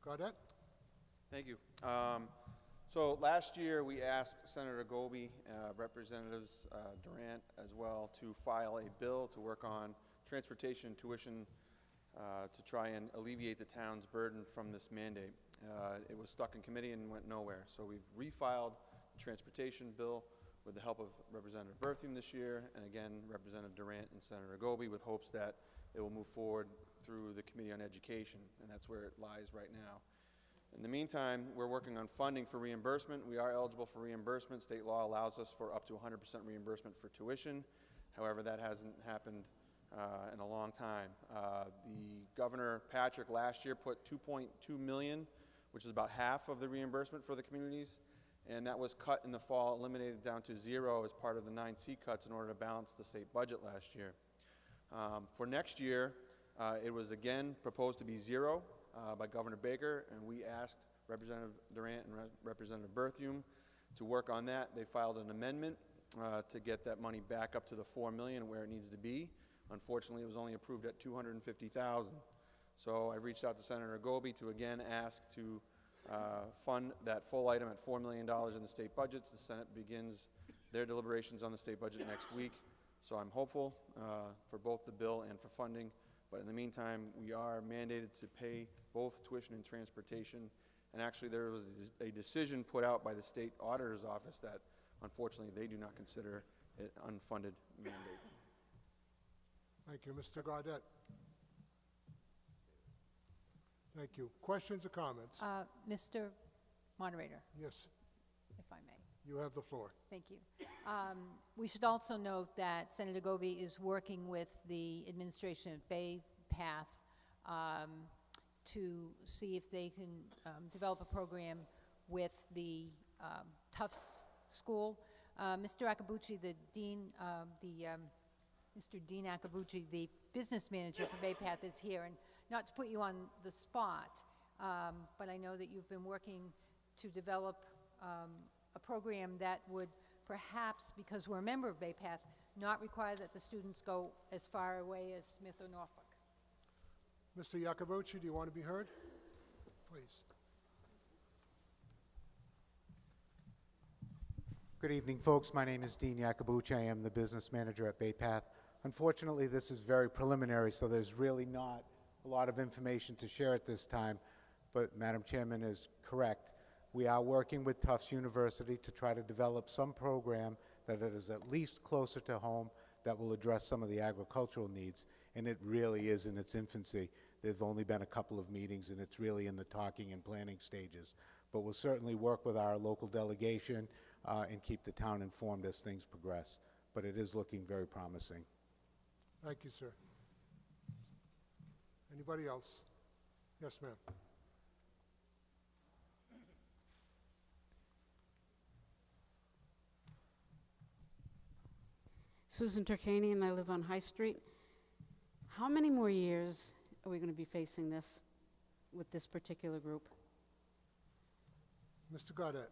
Gaudette? Thank you. So last year we asked Senator Goby, Representatives Durant as well, to file a bill to work on transportation tuition to try and alleviate the town's burden from this mandate. It was stuck in committee and went nowhere. So we've refiled the transportation bill with the help of Representative Berthium this year, and again, Representative Durant and Senator Goby, with hopes that it will move forward through the Committee on Education, and that's where it lies right now. In the meantime, we're working on funding for reimbursement. We are eligible for reimbursement. State law allows us for up to 100% reimbursement for tuition. However, that hasn't happened in a long time. The Governor Patrick last year put $2.2 million, which is about half of the reimbursement for the communities, and that was cut in the fall, eliminated down to 0 as part of the 9C cuts in order to balance the state budget last year. For next year, it was again proposed to be 0 by Governor Baker, and we asked Representative Durant and Representative Berthium to work on that. They filed an amendment to get that money back up to the $4 million where it needs to be. Unfortunately, it was only approved at $250,000. So I reached out to Senator Goby to again ask to fund that full item at $4 million in the state budgets. The Senate begins their deliberations on the state budget next week. So I'm hopeful for both the bill and for funding. But in the meantime, we are mandated to pay both tuition and transportation. And actually, there was a decision put out by the state auditor's office that, unfortunately, they do not consider it unfunded mandate. Thank you. Mr. Gaudette? Thank you. Questions or comments? Mr. Moderator, Yes, if I may. you have the floor. Thank you. We should also note that Senator Goby is working with the administration of Bay Path to see if they can develop a program with the Tufts School. Mr. Akabuchi, the dean, Mr. Dean Akabuchi, the business manager for Bay Path, is here, and not to put you on the spot, but I know that you've been working to develop a program that would perhaps, because we're a member of Bay Path, not require that the students go as far away as Smith or Norfolk. Mr. Yakabuchi, do you want to be heard? Please. Good evening, folks. My name is Dean Yakabuchi. I am the business manager at Bay Path. Unfortunately, this is very preliminary, so there's really not a lot of information to share at this time, but Madam Chairman is correct. We are working with Tufts University to try to develop some program that is at least closer to home that will address some of the agricultural needs, and it really is in its infancy. There've only been a couple of meetings, and it's really in the talking and planning stages. But we'll certainly work with our local delegation and keep the town informed as things progress. But it is looking very promising. Thank you, sir. Anybody else? Yes, ma'am. Susan Turkanian, and I live on High Street. How many more years are we going to be facing this with this particular group? Mr. Gaudette.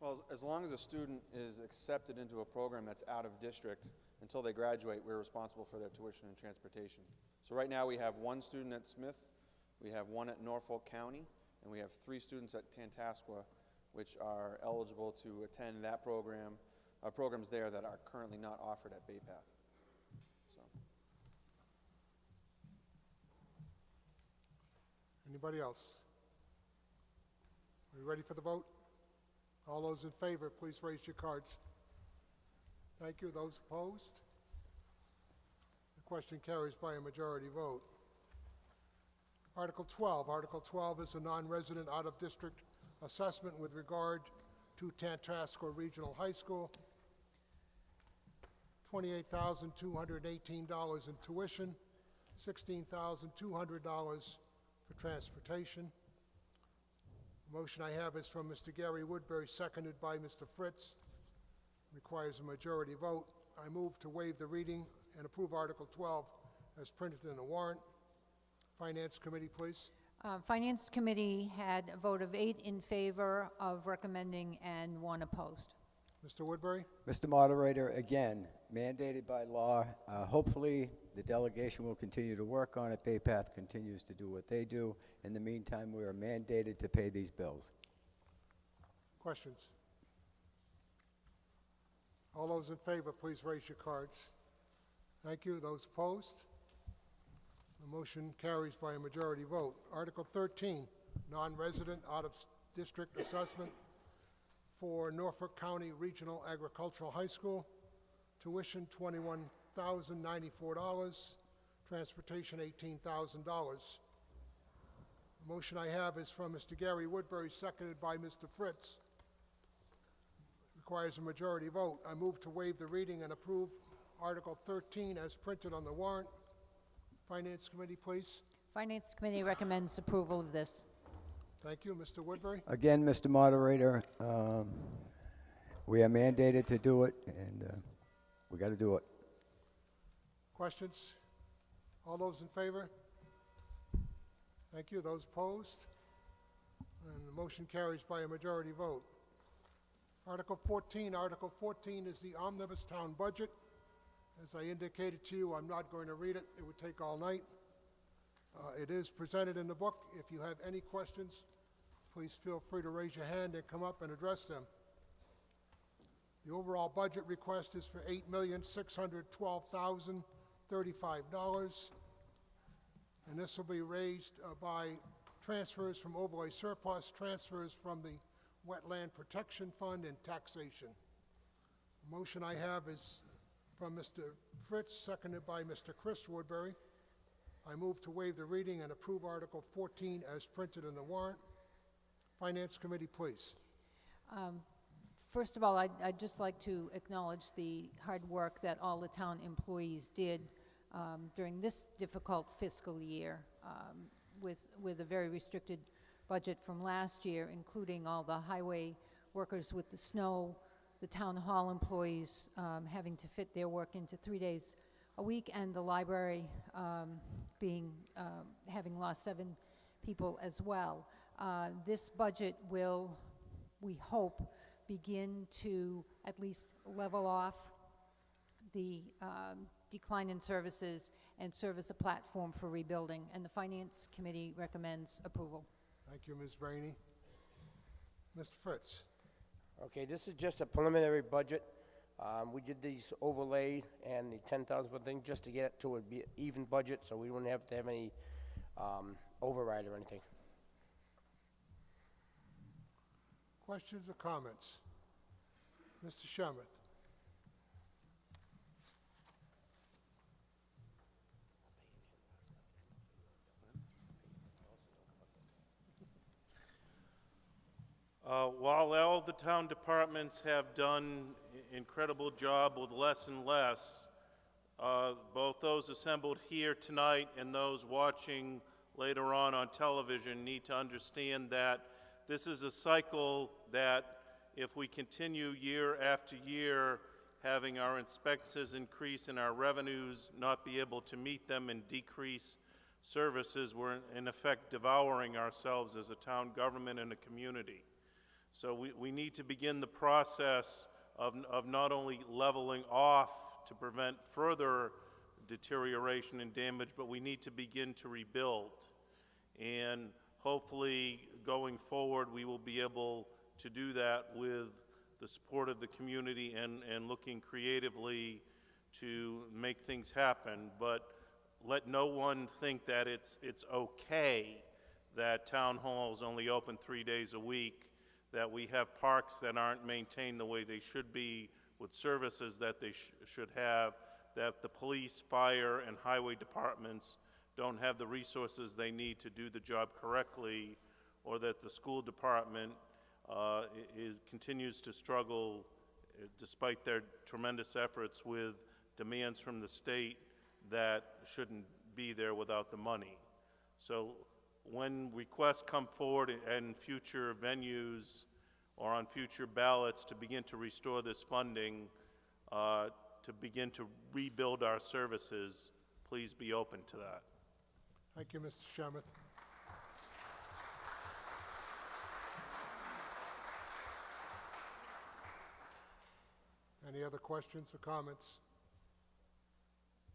Well, as long as a student is accepted into a program that's out of district, until they graduate, we're responsible for their tuition and transportation. So right now we have one student at Smith, we have one at Norfolk County, and we have 3 students at Tantascwa, which are eligible to attend that program, programs there that are currently not offered at Bay Path. So. Anybody else? Are you ready for the vote? All those in favor, please raise your cards. Thank you. Those opposed? The question carries by a majority vote. Article 12. Article 12 is a non-resident out-of-district assessment with regard to Tantascwa Regional High School. $28,218 in tuition, $16,200 for transportation. The motion I have is from Mr. Gary Woodbury, seconded by Mr. Fritz. Requires a majority vote. I move to waive the reading and approve Article 12 as printed in the warrant. Finance Committee, please. Finance Committee had a vote of 8 in favor of recommending and 1 opposed. Mr. Woodbury? Mr. Moderator, again, mandated by law. Hopefully, the delegation will continue to work on it. Bay Path continues to do what they do. In the meantime, we are mandated to pay these bills. Questions? All those in favor, please raise your cards. Thank you. Those opposed? The motion carries by a majority vote. Article 13, non-resident out-of-district assessment for Norfolk County Regional Agricultural High School. Tuition $21,094, transportation $18,000. The motion I have is from Mr. Gary Woodbury, seconded by Mr. Fritz. Requires a majority vote. I move to waive the reading and approve Article 13 as printed on the warrant. Finance Committee, please. Finance Committee recommends approval of this. Thank you. Mr. Woodbury? Again, Mr. Moderator, we are mandated to do it, and we got to do it. Questions? All those in favor? Thank you. Those opposed? And the motion carries by a majority vote. Article 14. Article 14 is the omnibus town budget. As I indicated to you, I'm not going to read it. It would take all night. It is presented in the book. If you have any questions, please feel free to raise your hand and come up and address them. The overall budget request is for $8,612,035, and this will be raised by transfers from overlay surplus, transfers from the Wetland Protection Fund, and taxation. The motion I have is from Mr. Fritz, seconded by Mr. Chris Woodbury. I move to waive the reading and approve Article 14 as printed in the warrant. Finance Committee, please. First of all, I'd just like to acknowledge the hard work that all the town employees did during this difficult fiscal year with a very restricted budget from last year, including all the highway workers with the snow, the town hall employees having to fit their work into 3 days a week, and the library having lost 7 people as well. This budget will, we hope, begin to at least level off the decline in services and serve as a platform for rebuilding. And the Finance Committee recommends approval. Thank you, Ms. Brainy. Mr. Fritz. Okay, this is just a preliminary budget. We did these overlay and the 10,000 foot thing just to get it to an even budget, so we wouldn't have to have any override or anything. Questions or comments? Mr. Shemeth. While all the town departments have done incredible job with less and less, both those assembled here tonight and those watching later on television need to understand that this is a cycle that if we continue year after year having our expenses increase and our revenues not be able to meet them and decrease services, we're in effect devouring ourselves as a town government and a community. So we need to begin the process of not only leveling off to prevent further deterioration and damage, but we need to begin to rebuild. And hopefully, going forward, we will be able to do that with the support of the community and looking creatively to make things happen. But let no one think that it's okay that town hall is only open 3 days a week, that we have parks that aren't maintained the way they should be, with services that they should have, that the police, fire, and highway departments don't have the resources they need to do the job correctly, or that the school department continues to struggle despite their tremendous efforts with demands from the state that shouldn't be there without the money. So when requests come forward in future venues or on future ballots to begin to restore this funding, to begin to rebuild our services, please be open to that. Thank you, Mr. Shemeth. Any other questions or comments?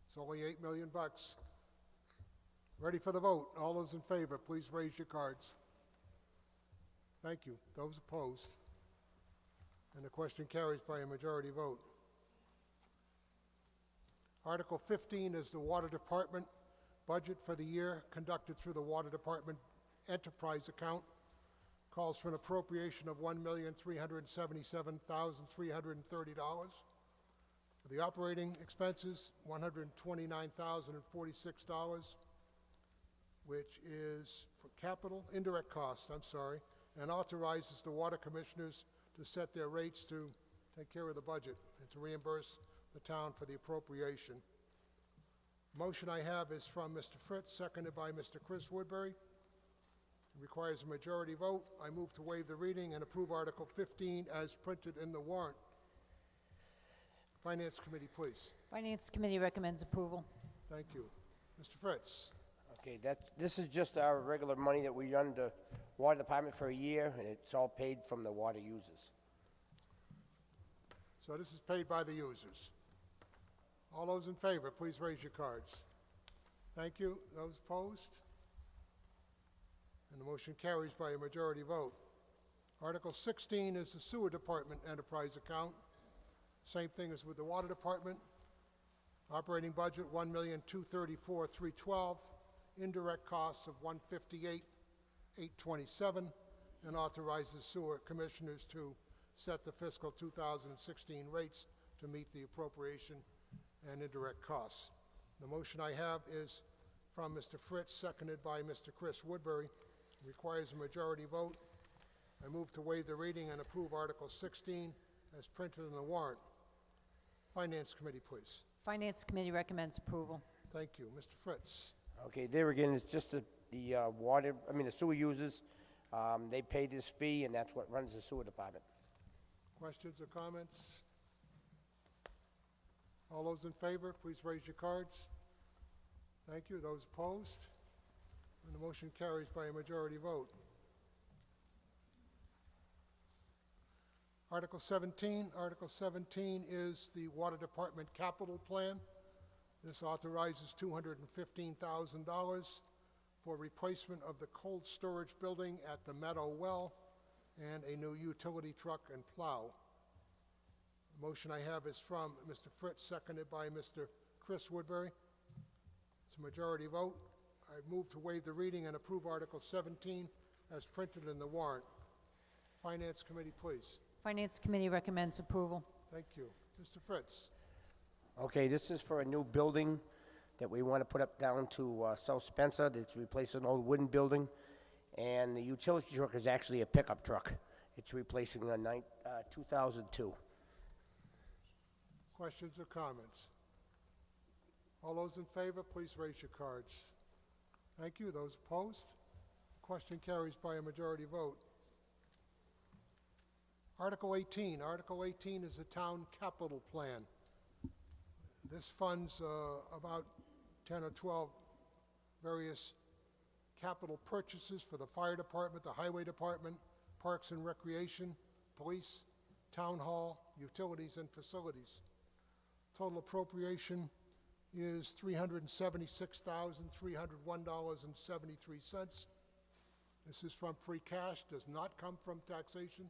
It's only $8 million. Ready for the vote? All those in favor, please raise your cards. Thank you. Those opposed? And the question carries by a majority vote. Article 15 is the Water Department budget for the year conducted through the Water Department enterprise account. Calls for an appropriation of $1,377,330. For the operating expenses, $129,046, which is for capital, indirect costs, and authorizes the water commissioners to set their rates to take care of the budget and to reimburse the town for the appropriation. Motion I have is from Mr. Fritz, seconded by Mr. Chris Woodbury. It requires a majority vote. I move to waive the reading and approve Article 15 as printed in the warrant. Finance Committee, please. Finance Committee recommends approval. Thank you. Mr. Fritz. Okay, this is just our regular money that we run the water department for a year, and it's all paid from the water users. So this is paid by the users. All those in favor, please raise your cards. Thank you. Those opposed? And the motion carries by a majority vote. Article 16 is the Sewer Department enterprise account. Same thing as with the Water Department. Operating budget, $1,234,312. Indirect costs of $158,827, and authorizes sewer commissioners to set the fiscal 2016 rates to meet the appropriation and indirect costs. The motion I have is from Mr. Fritz, seconded by Mr. Chris Woodbury. It requires a majority vote. I move to waive the reading and approve Article 16 as printed in the warrant. Finance Committee, please. Finance Committee recommends approval. Thank you. Mr. Fritz. Okay, there again, it's just the sewer users. They pay this fee, and that's what runs the sewer department. Questions or comments? All those in favor, please raise your cards. Thank you. Those opposed? And the motion carries by a majority vote. Article 17. Article 17 is the Water Department Capital Plan. This authorizes $215,000 for replacement of the cold storage building at the Meadow Well and a new utility truck and plow. The motion I have is from Mr. Fritz, seconded by Mr. Chris Woodbury. It's a majority vote. I move to waive the reading and approve Article 17 as printed in the warrant. Finance Committee, please. Finance Committee recommends approval. Thank you. Mr. Fritz. Okay, this is for a new building that we want to put up down to South Spencer. That's replacing an old wooden building. And the utility truck is actually a pickup truck. It's replacing a 2002. Questions or comments? All those in favor, please raise your cards. Thank you. Those opposed? The question carries by a majority vote. Article 18. Article 18 is the Town Capital Plan. This funds about 10 or 12 various capital purchases for the fire department, the highway department, parks and recreation, police, town hall, utilities, and facilities. Total appropriation is $376,301.73. This is from free cash, does not come from taxation.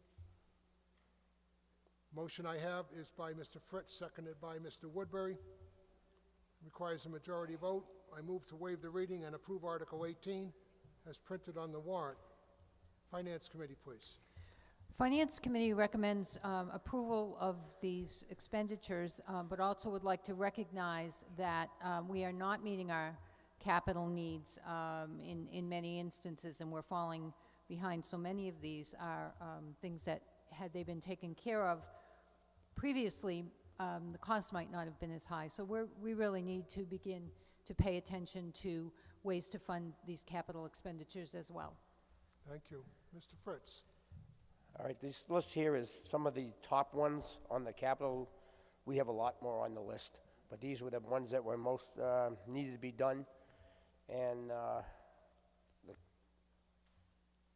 Motion I have is by Mr. Fritz, seconded by Mr. Woodbury. Requires a majority vote. I move to waive the reading and approve Article 18 as printed on the warrant. Finance Committee, please. Finance Committee recommends approval of these expenditures, but also would like to recognize that we are not meeting our capital needs in many instances, and we're falling behind. So many of these are things that, had they been taken care of previously, the cost might not have been as high. So we really need to begin to pay attention to ways to fund these capital expenditures as well. Thank you. Mr. Fritz. All right, this list here is some of the top ones on the capital. We have a lot more on the list, but these were the ones that were most needed to be done. And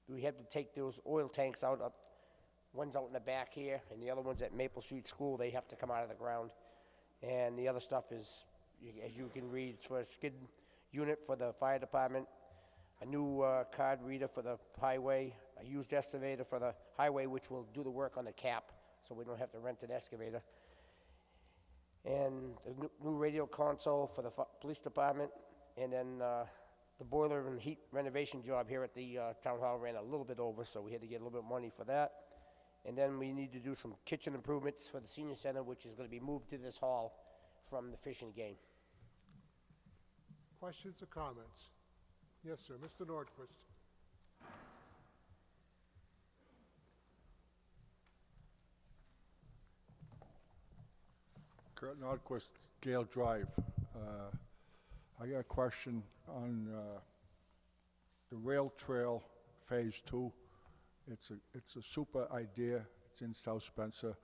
we have to take those oil tanks out. One's out in the back here, and the other one's at Maple Street School. They have to come out of the ground. And the other stuff is, as you can read, it's for a skid unit for the fire department, a new card reader for the highway, a used excavator for the highway, which will do the work on the cap, so we don't have to rent an excavator, and a new radio console for the police department, and then the boiler and heat renovation job here at the town hall ran a little bit over, so we had to get a little bit of money for that. And then we need to do some kitchen improvements for the senior center, which is going to be moved to this hall from the fishing game. Questions or comments? Yes, sir. Mr. Nordquist. Kurt Nordquist, Gale Drive. I got a question on the rail trail phase 2. It's a super idea. It's in South Spencer,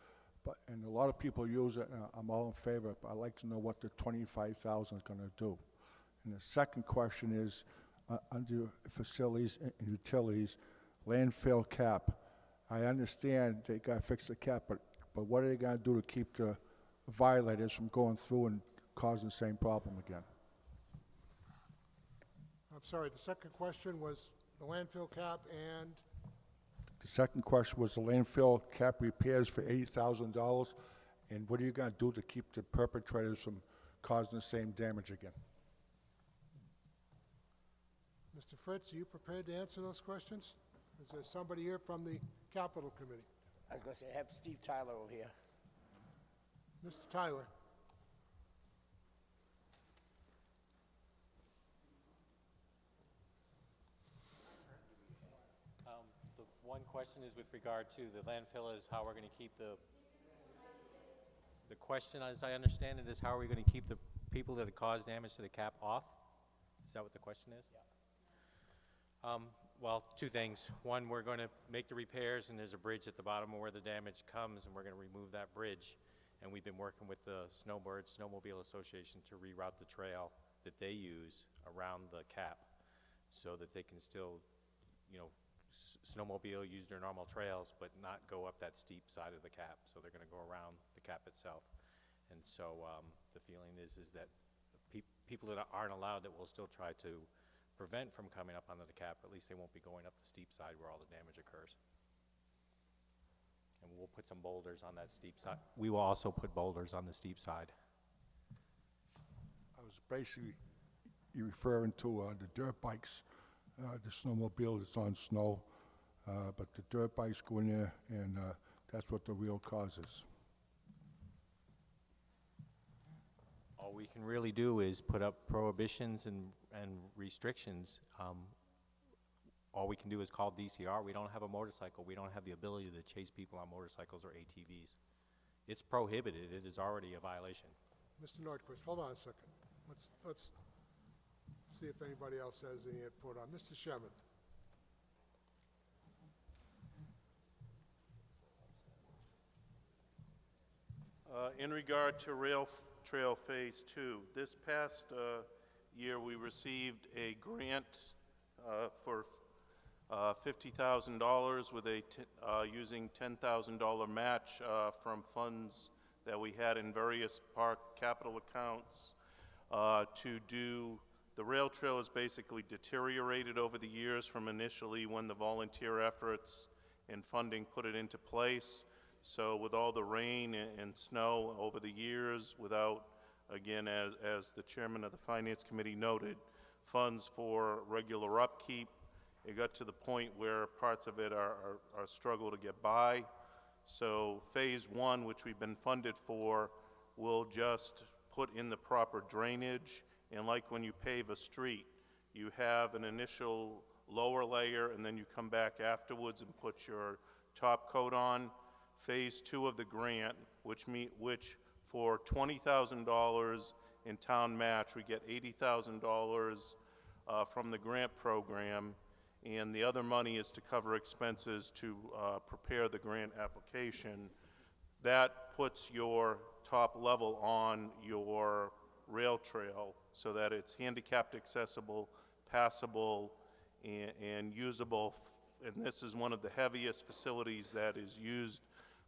and a lot of people use it, and I'm all in favor, but I'd like to know what the $25,000 is going to do. And the second question is, under facilities and utilities, landfill cap. I understand they got to fix the cap, but what are they going to do to keep the violators from going through and causing the same problem again? I'm sorry, the second question was the landfill cap and? The second question was the landfill cap repairs for $80,000, and what are you going to do to keep the perpetrators from causing the same damage again? Mr. Fritz, are you prepared to answer those questions? Is there somebody here from the Capital Committee? I was going to say, I have Steve Tyler over here. Mr. Tyler. The one question is with regard to the landfill is how we're going to keep the question, as I understand it, is how are we going to keep the people that have caused damage to the cap off? Is that what the question is? Yeah. Well, two things. One, we're going to make the repairs, and there's a bridge at the bottom of where the damage comes, and we're going to remove that bridge. And we've been working with the Snowmobile Association to reroute the trail that they use around the cap so that they can still, snowmobile, use their normal trails, but not go up that steep side of the cap. So they're going to go around the cap itself. And so the feeling is that people that aren't allowed, that will still try to prevent from coming up onto the cap, at least they won't be going up the steep side where all the damage occurs. And we'll put some boulders on that steep side. We will also put boulders on the steep side. I was basically referring to the dirt bikes. The snowmobile is on snow, but the dirt bikes go in there, and that's what the real cause is. All we can really do is put up prohibitions and restrictions. All we can do is call DCR. We don't have a motorcycle. We don't have the ability to chase people on motorcycles or ATVs. It's prohibited. It is already a violation. Mr. Nordquist, hold on a second. Let's see if anybody else has any input on. Mr. Shemeth. In regard to Rail Trail Phase 2, this past year we received a grant for $50,000 with using $10,000 match from funds that we had in various park capital accounts to do. The rail trail has basically deteriorated over the years from initially when the volunteer efforts and funding put it into place. So with all the rain and snow over the years, without, again, as the chairman of the Finance Committee noted, funds for regular upkeep, it got to the point where parts of it are struggle to get by. So Phase 1, which we've been funded for, will just put in the proper drainage. And like when you pave a street, you have an initial lower layer and then you come back afterwards and put your top coat on. Phase 2 of the grant, which for $20,000 in town match, we get $80,000 from the grant program, and the other money is to cover expenses to prepare the grant application. That puts your top level on your rail trail so that it's handicapped accessible, passable, and usable. And this is one of the heaviest facilities that is used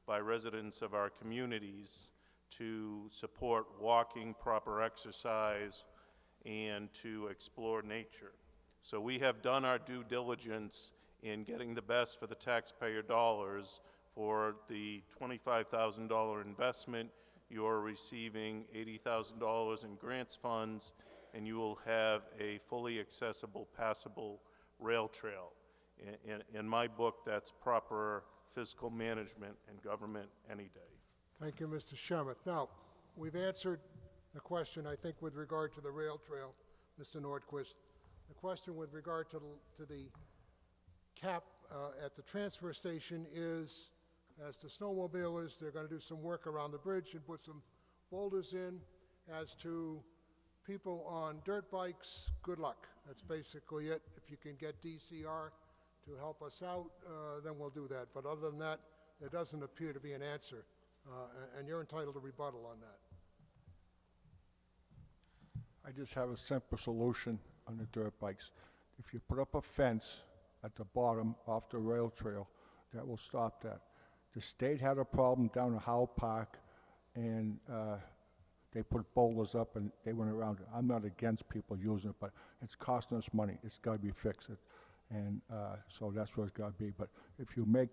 by residents of our communities to support walking, proper exercise, and to explore nature. So we have done our due diligence in getting the best for the taxpayer dollars. For the $25,000 investment, you're receiving $80,000 in grants funds, and you will have a fully accessible, passable rail trail. In my book, that's proper fiscal management and government any day. Thank you, Mr. Shemeth. Now, we've answered the question, I think, with regard to the rail trail, Mr. Nordquist. The question with regard to the cap at the transfer station is, as the snowmobilers, they're going to do some work around the bridge and put some boulders in. As to people on dirt bikes, good luck. That's basically it. If you can get DCR to help us out, then we'll do that. But other than that, there doesn't appear to be an answer, and you're entitled to rebuttal on that. I just have a simple solution on the dirt bikes. If you put up a fence at the bottom off the rail trail, that will stop that. The state had a problem down at Howell Park, and they put boulders up and they went around it. I'm not against people using it, but it's costing us money. It's got to be fixed. And so that's what it's got to be. But if you make,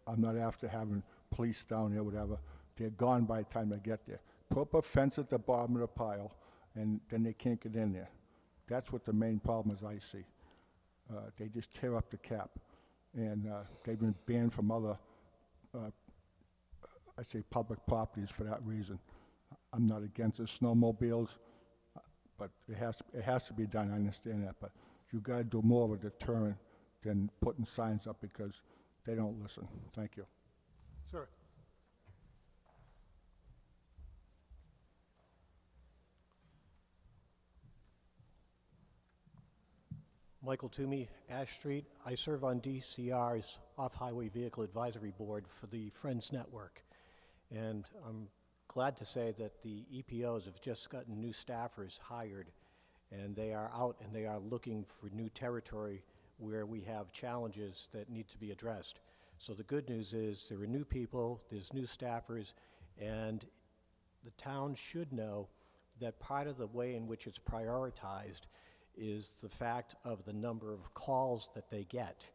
I'm not after having police down there, whatever. They're gone by the time they get there. Put up a fence at the bottom of the pile, and then they can't get in there. That's what the main problem is I see. They just tear up the cap. And they've been banned from other, I say, public properties for that reason. I'm not against the snowmobiles, but it has to be done, I understand that. But you got to do more of a deterrent than putting signs up because they don't listen. Thank you. Sir. Michael Toomey, Ash Street. I serve on DCR's Off-Highway Vehicle Advisory Board for the Friends Network. And I'm glad to say that the EPOs have just gotten new staffers hired, and they are out and they are looking for new territory where we have challenges that need to be addressed. So the good news is there are new people, there's new staffers, and the town should know that part of the way in which it's prioritized is the fact of the number of calls that they get.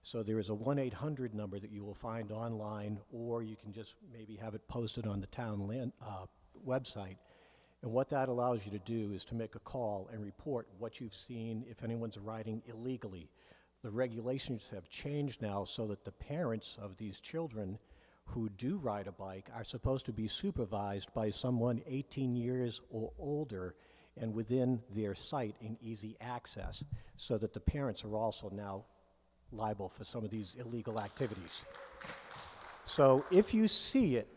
So there is a 1-800 number that you will find online, or you can just maybe have it posted on the town website. And what that allows you to do is to make a call and report what you've seen if anyone's riding illegally. The regulations have changed now so that the parents of these children who do ride a bike are supposed to be supervised by someone 18 years or older and within their sight in easy access, so that the parents are also now liable for some of these illegal activities. So if you see it,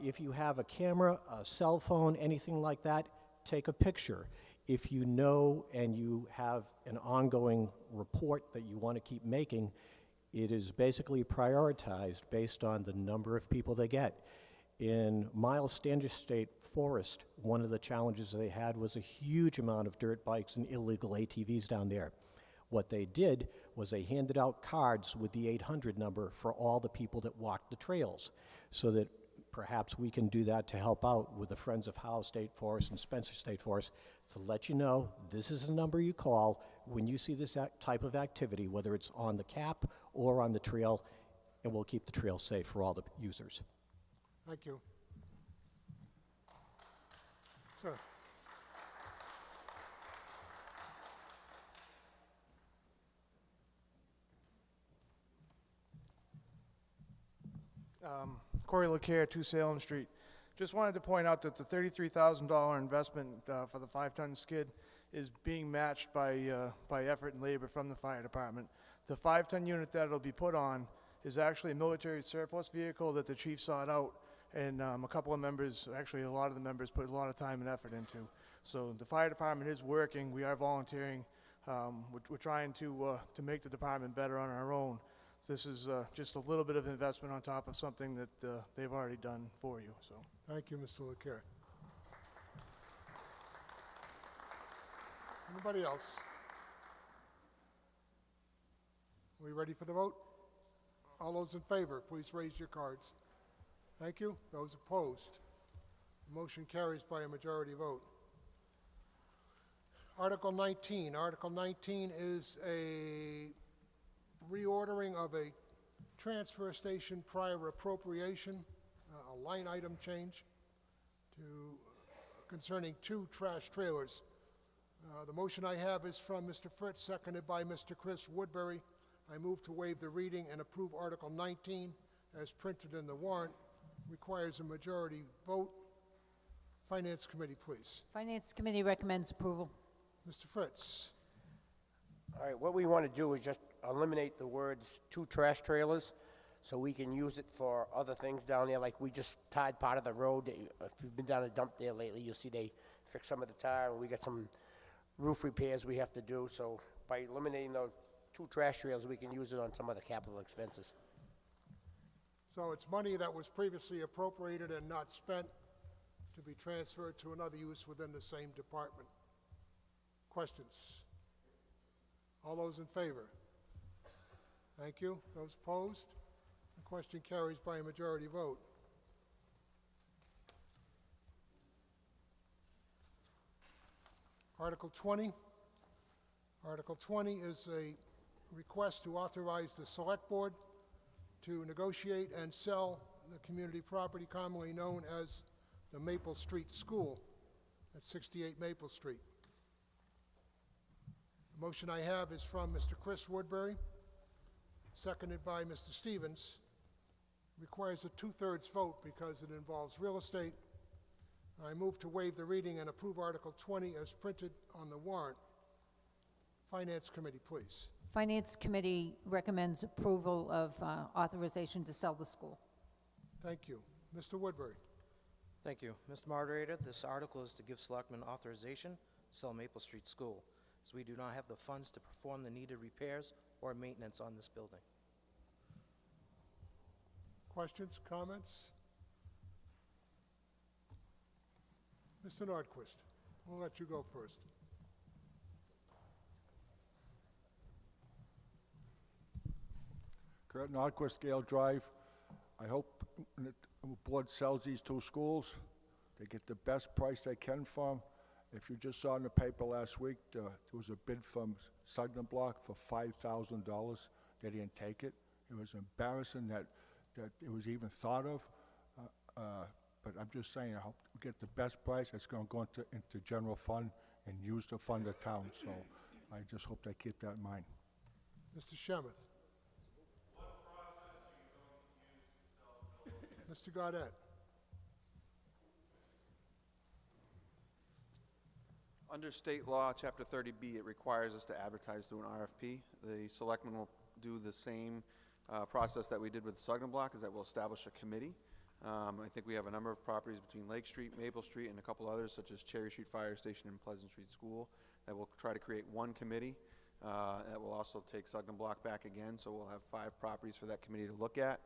if you have a camera, a cell phone, anything like that, take a picture. If you know and you have an ongoing report that you want to keep making, it is basically prioritized based on the number of people they get. In Miles Standish State Forest, one of the challenges they had was a huge amount of dirt bikes and illegal ATVs down there. What they did was they handed out cards with the 800 number for all the people that walked the trails, so that perhaps we can do that to help out with the Friends of Howe State Forest and Spencer State Forest to let you know this is the number you call when you see this type of activity, whether it's on the cap or on the trail, and we'll keep the trail safe for all the users. Thank you. Sir. Corey LeCare, 2 Salem Street. Just wanted to point out that the $33,000 investment for the 5-ton skid is being matched by effort and labor from the fire department. The 5-ton unit that it'll be put on is actually a military surplus vehicle that the chief sought out, and a couple of members, actually a lot of the members, put a lot of time and effort into. So the fire department is working. We are volunteering. We're trying to make the department better on our own. This is just a little bit of investment on top of something that they've already done for you. So, Thank you, Mr. LeCare. Anybody else? Are we ready for the vote? All those in favor, please raise your cards. Thank you. Those opposed? The motion carries by a majority vote. Article 19. Article 19 is a reordering of a transfer station prior appropriation, a line item change concerning 2 trash trailers. The motion I have is from Mr. Fritz, seconded by Mr. Chris Woodbury. I move to waive the reading and approve Article 19 as printed in the warrant. Requires a majority vote. Finance Committee, please. Finance Committee recommends approval. Mr. Fritz. All right, what we want to do is just eliminate the words 2 trash trailers so we can use it for other things down there. Like we just tied part of the road. If you've been down a dump there lately, you'll see they fixed some of the tire, and we got some roof repairs we have to do. So by eliminating those 2 trash trailers, we can use it on some other capital expenses. So it's money that was previously appropriated and not spent to be transferred to another use within the same department. Questions? All those in favor? Thank you. Those opposed? The question carries by a majority vote. Article 20. Article 20 is a request to authorize the Select Board to negotiate and sell the community property commonly known as the Maple Street School at 68 Maple Street. The motion I have is from Mr. Chris Woodbury, seconded by Mr. Stevens. Requires a 2/3 vote because it involves real estate. I move to waive the reading and approve Article 20 as printed on the warrant. Finance Committee, please. Finance Committee recommends approval of authorization to sell the school. Thank you. Mr. Woodbury. Thank you. Mr. Moderator, this article is to give Selectmen authorization to sell Maple Street School, as we do not have the funds to perform the needed repairs or maintenance on this building. Questions, comments? Mr. Nordquist, we'll let you go first. Kurt Nordquist, Gale Drive. I hope when the board sells these two schools, they get the best price they can for them. If you just saw in the paper last week, there was a bid from Sugden Block for $5,000. They didn't take it. It was embarrassing that it was even thought of. But I'm just saying, I hope we get the best price. It's going to go into general fund and use to fund the town. So I just hope they keep that in mind. Mr. Shemuth. Mr. Gaudet. Under state law, Chapter 30B, it requires us to advertise through an RFP. The selectmen will do the same process that we did with the Sugden Block, is that we'll establish a committee. I think we have a number of properties between Lake Street, Maple Street, and a couple others, such as Cherry Street Fire Station and Pleasant Street School, that we'll try to create one committee. That will also take Sugden Block back again, so we'll have 5 properties for that committee to look at.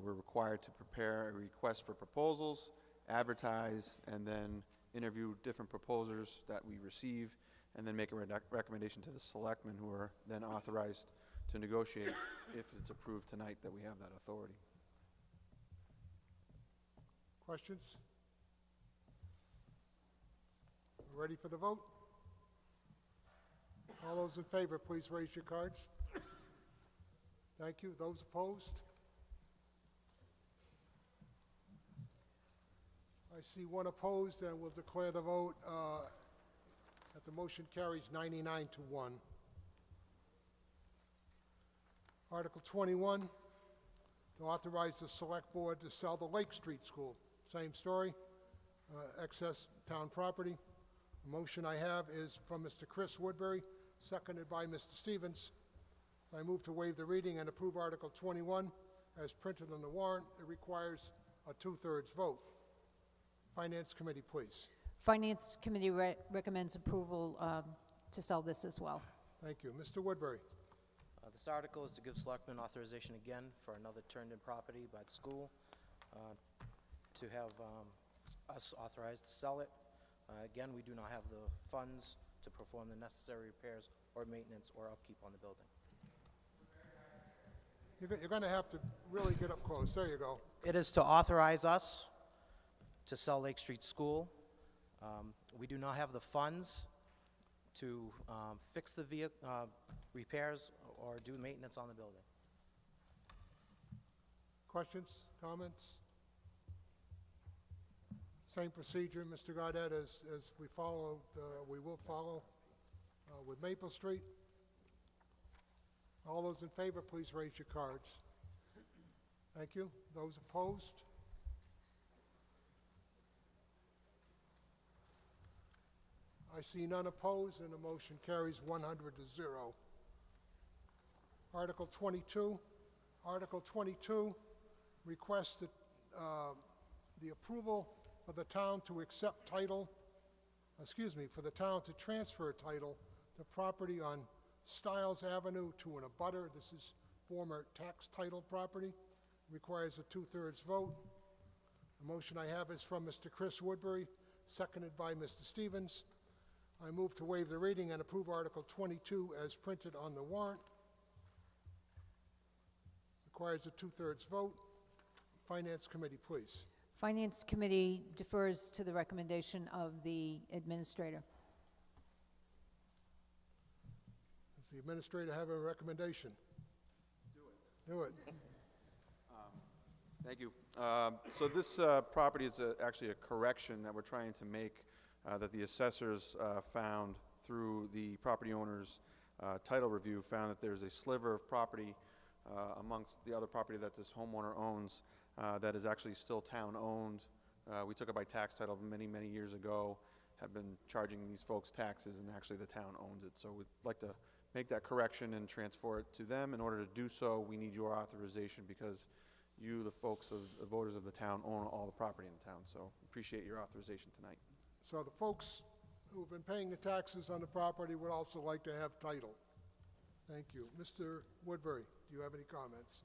We're required to prepare a request for proposals, advertise, and then interview different proposers that we receive, and then make a recommendation to the selectmen, who are then authorized to negotiate if it's approved tonight that we have that authority. Questions? Ready for the vote? All those in favor, please raise your cards. Thank you. Those opposed? I see one opposed, and we'll declare the vote that the motion carries 99-1. Article 21, to authorize the Select Board to sell the Lake Street School. Same story, excess town property. The motion I have is from Mr. Chris Woodbury, seconded by Mr. Stevens. So I move to waive the reading and approve Article 21 as printed on the warrant. It requires a 2/3 vote. Finance Committee, please. Finance Committee recommends approval to sell this as well. Thank you. Mr. Woodbury. This article is to give selectmen authorization again for another turned-in property by the school, to have us authorized to sell it. Again, we do not have the funds to perform the necessary repairs or maintenance or upkeep on the building. You're going to have to really get up close. There you go. It is to authorize us to sell Lake Street School. We do not have the funds to fix the repairs or do maintenance on the building. Questions, comments? Same procedure, Mr. Gaudet, as we followed, we will follow with Maple Street. All those in favor, please raise your cards. Thank you. Those opposed? I see none opposed, and the motion carries 100-0. Article 22. Article 22 requests that the approval for the town to accept title, for the town to transfer title to property on Stiles Avenue to an abutter. This is former tax title property. Requires a 2/3 vote. The motion I have is from Mr. Chris Woodbury, seconded by Mr. Stevens. I move to waive the reading and approve Article 22 as printed on the warrant. Requires a 2/3 vote. Finance Committee, please. Finance Committee defers to the recommendation of the administrator. Does the administrator have a recommendation? Do it. Thank you. So this property is actually a correction that we're trying to make, that the assessors found through the property owner's title review, found that there's a sliver of property amongst the other property that this homeowner owns that is actually still town-owned. We took it by tax title many, many years ago, have been charging these folks taxes, and actually the town owns it. So we'd like to make that correction and transfer it to them. In order to do so, we need your authorization, because you, the folks, the voters of the town, own all the property in the town. So appreciate your authorization tonight. So the folks who have been paying the taxes on the property would also like to have title. Thank you. Mr. Woodbury, do you have any comments?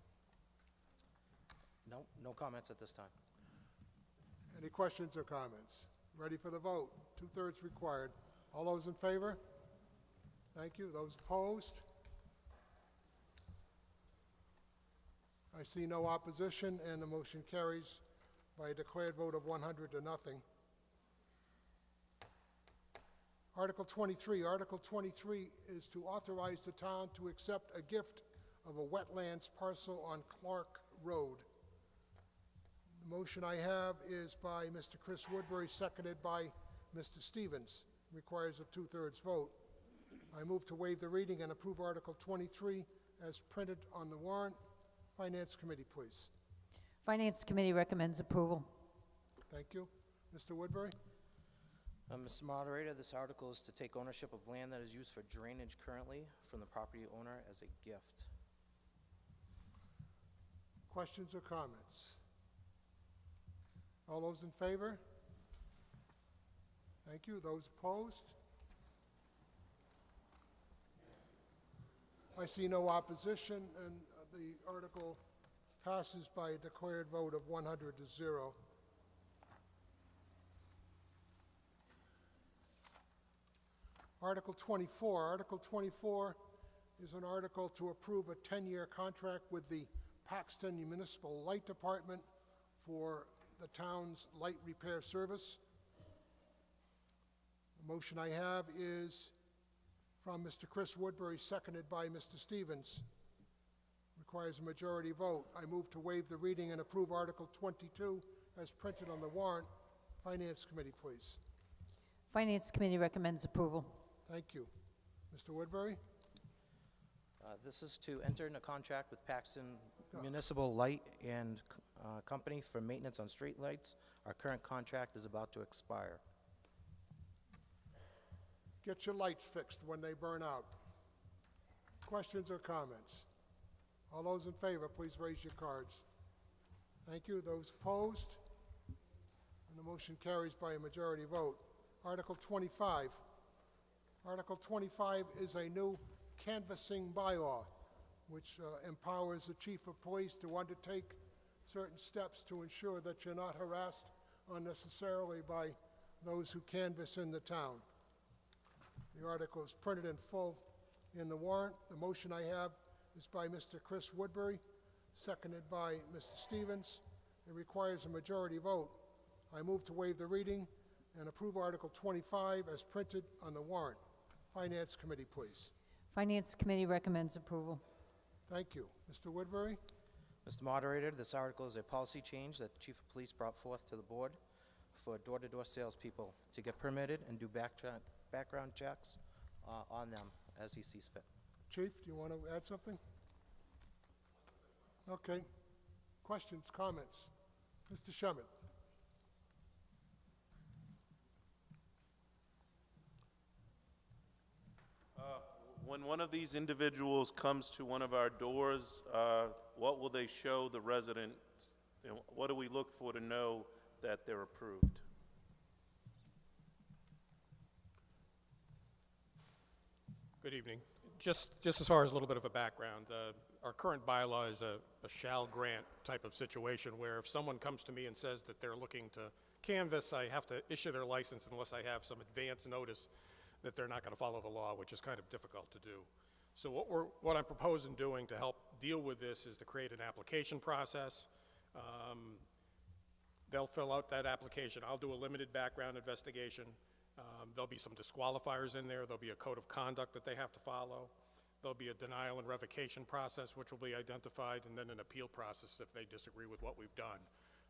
No, no comments at this time. Any questions or comments? Ready for the vote? 2/3 required. All those in favor? Thank you. Those opposed? I see no opposition, and the motion carries by a declared vote of 100 to nothing. Article 23. Article 23 is to authorize the town to accept a gift of a wetlands parcel on Clark Road. The motion I have is by Mr. Chris Woodbury, seconded by Mr. Stevens. Requires a two-thirds vote. I move to waive the reading and approve Article 23 as printed on the warrant. Finance Committee, please. Finance Committee recommends approval. Thank you. Mr. Woodbury? Mr. Moderator, this article is to take ownership of land that is used for drainage currently from the property owner as a gift. Questions or comments? All those in favor? Thank you. Those opposed? I see no opposition, and the article passes by a declared vote of 100 to 0. Article 24. Article 24 is an article to approve a 10-year contract with the Paxton Municipal Light Department for the town's light repair service. The motion I have is from Mr. Chris Woodbury, seconded by Mr. Stevens. Requires a majority vote. I move to waive the reading and approve Article 22 as printed on the warrant. Finance Committee, please. Finance Committee recommends approval. Thank you. Mr. Woodbury? This is to enter into contract with Paxton Municipal Light and Company for maintenance on street lights. Our current contract is about to expire. Get your lights fixed when they burn out. Questions or comments? All those in favor, please raise your cards. Thank you. Those opposed? And the motion carries by a majority vote. Article 25. Article 25 is a new canvassing bylaw, which empowers the chief of police to undertake certain steps to ensure that you're not harassed unnecessarily by those who canvass in the town. The article is printed in full in the warrant. The motion I have is by Mr. Chris Woodbury, seconded by Mr. Stevens. It requires a majority vote. I move to waive the reading and approve Article 25 as printed on the warrant. Finance Committee, please. Finance Committee recommends approval. Thank you. Mr. Woodbury? Mr. Moderator, this article is a policy change that the Chief of Police brought forth to the board for door-to-door salespeople to get permitted and do background checks on them as he sees fit. Chief, do you want to add something? Okay. Questions, comments? Mr. Shemet? When one of these individuals comes to one of our doors, what will they show the resident? And what do we look for to know that they're approved? Good evening. Just as far as a little bit of a background, our current bylaw is a shall grant type of situation where if someone comes to me and says that they're looking to canvass, I have to issue their license unless I have some advance notice that they're not going to follow the law, which is kind of difficult to do. So what I'm proposing doing to help deal with this is to create an application process. They'll fill out that application. I'll do a limited background investigation. There'll be some disqualifiers in there. There'll be a code of conduct that they have to follow. There'll be a denial and revocation process, which will be identified, and then an appeal process if they disagree with what we've done.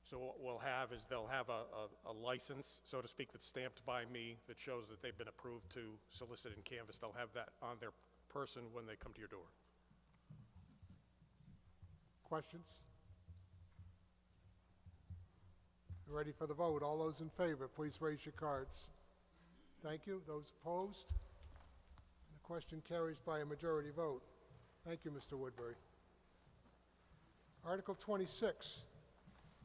So what we'll have is they'll have a license, so to speak, that's stamped by me that shows that they've been approved to solicit and canvass. They'll have that on their person when they come to your door. Questions? You ready for the vote? All those in favor, please raise your cards. Thank you. Those opposed? The question carries by a majority vote. Thank you, Mr. Woodbury. Article 26.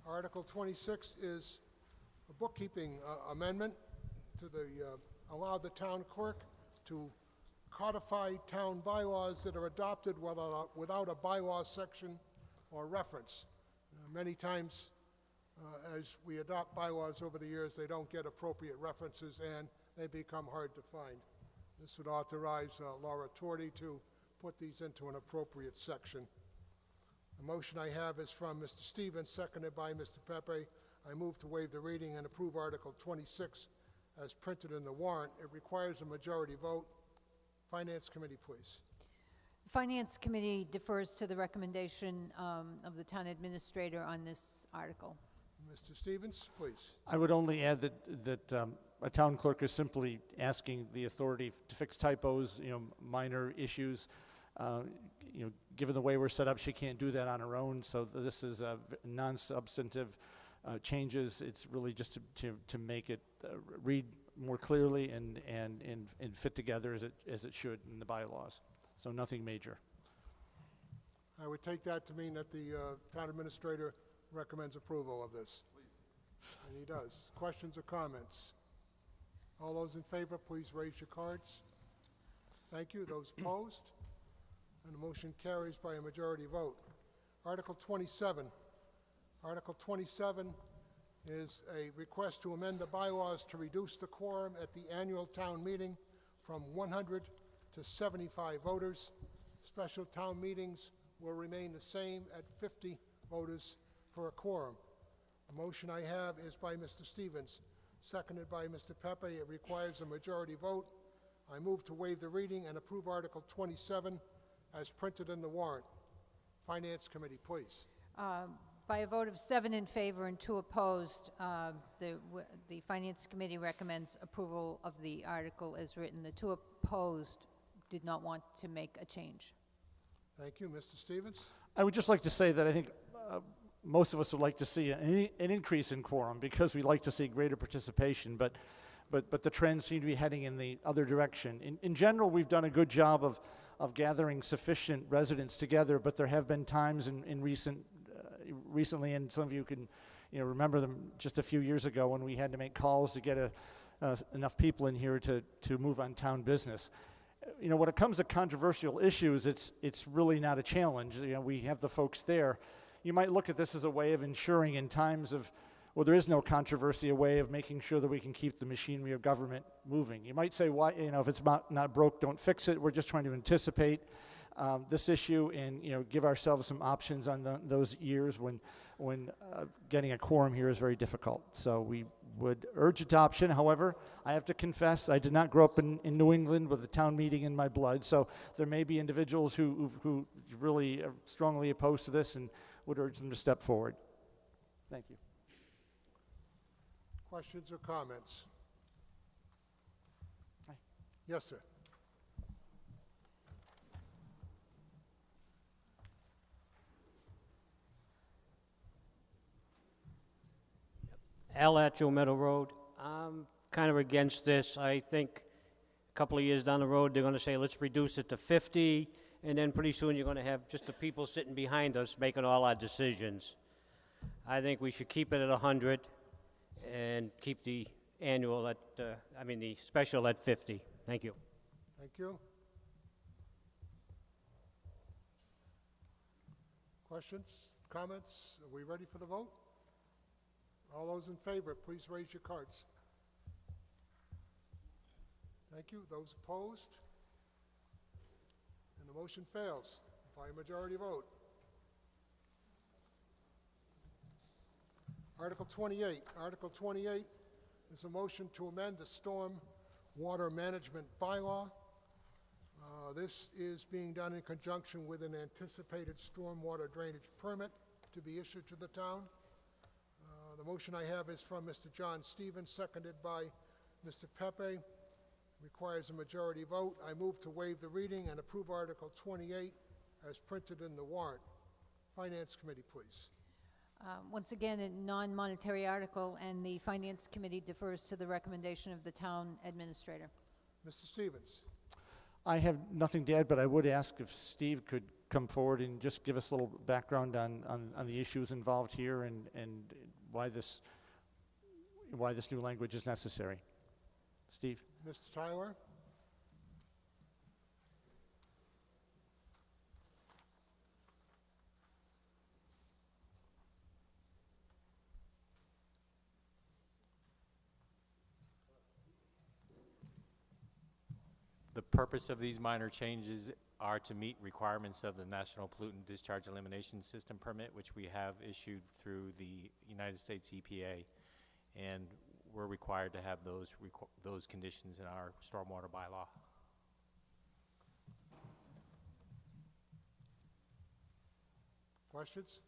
Article 26 is a bookkeeping amendment to allow the town clerk to codify town bylaws that are adopted without a bylaw section or reference. Many times, as we adopt bylaws over the years, they don't get appropriate references and they become hard to find. This would authorize Laura Torti to put these into an appropriate section. The motion I have is from Mr. Stevens, seconded by Mr. Pepe. I move to waive the reading and approve Article 26 as printed in the warrant. It requires a majority vote. Finance Committee, please. The Finance Committee defers to the recommendation of the town administrator on this article. Mr. Stevens, please. I would only add that a town clerk is simply asking the authority to fix typos, minor issues. Given the way we're set up, she can't do that on her own, so this is a non-substantive changes. It's really just to make it read more clearly and fit together as it should in the bylaws. So nothing major. I would take that to mean that the town administrator recommends approval of this. And he does. Questions or comments? All those in favor, please raise your cards. Thank you. Those opposed? And the motion carries by a majority vote. Article 27. Article 27 is a request to amend the bylaws to reduce the quorum at the annual town meeting from 100 to 75 voters. Special town meetings will remain the same at 50 voters for a quorum. The motion I have is by Mr. Stevens, seconded by Mr. Pepe. It requires a majority vote. I move to waive the reading and approve Article 27 as printed in the warrant. Finance Committee, please. By a vote of 7 in favor and 2 opposed, the Finance Committee recommends approval of the article as written. The 2 opposed did not want to make a change. Thank you. Mr. Stevens? I would just like to say that I think most of us would like to see an increase in quorum because we like to see greater participation, but the trends seem to be heading in the other direction. In general, we've done a good job of gathering sufficient residents together, but there have been times in recently, and some of you can remember them just a few years ago when we had to make calls to get enough people in here to move on town business. When it comes to controversial issues, it's really not a challenge. We have the folks there. You might look at this as a way of ensuring in times of, well, there is no controversy, a way of making sure that we can keep the machinery of government moving. You might say, why, if it's not broke, don't fix it. We're just trying to anticipate this issue and give ourselves some options on those years when getting a quorum here is very difficult. So we would urge adoption. However, I have to confess I did not grow up in New England with a town meeting in my blood. So there may be individuals who really are strongly opposed to this and would urge them to step forward. Thank you. Questions or comments? Yes, sir. Al at Joe Meadow Road. I'm kind of against this. I think a couple of years down the road, they're going to say, let's reduce it to 50, and then pretty soon you're going to have just the people sitting behind us making all our decisions. I think we should keep it at 100 and keep the annual at, the special at 50. Thank you. Thank you. Questions, comments? Are we ready for the vote? All those in favor, please raise your cards. Thank you. Those opposed? And the motion fails by a majority vote. Article 28. Article 28 is a motion to amend the storm water management bylaw. This is being done in conjunction with an anticipated stormwater drainage permit to be issued to the town. The motion I have is from Mr. John Stevens, seconded by Mr. Pepe. Requires a majority vote. I move to waive the reading and approve Article 28 as printed in the warrant. Finance Committee, please. Once again, a non-monetary article, and the Finance Committee defers to the recommendation of the town administrator. Mr. Stevens. I have nothing to add, but I would ask if Steve could come forward and just give us a little background on the issues involved here and why this new language is necessary. Steve. Mr. Tyler. The purpose of these minor changes are to meet requirements of the National Pollutant Discharge Elimination System permit, which we have issued through the United States EPA, and we're required to have those conditions in our stormwater bylaw. Questions?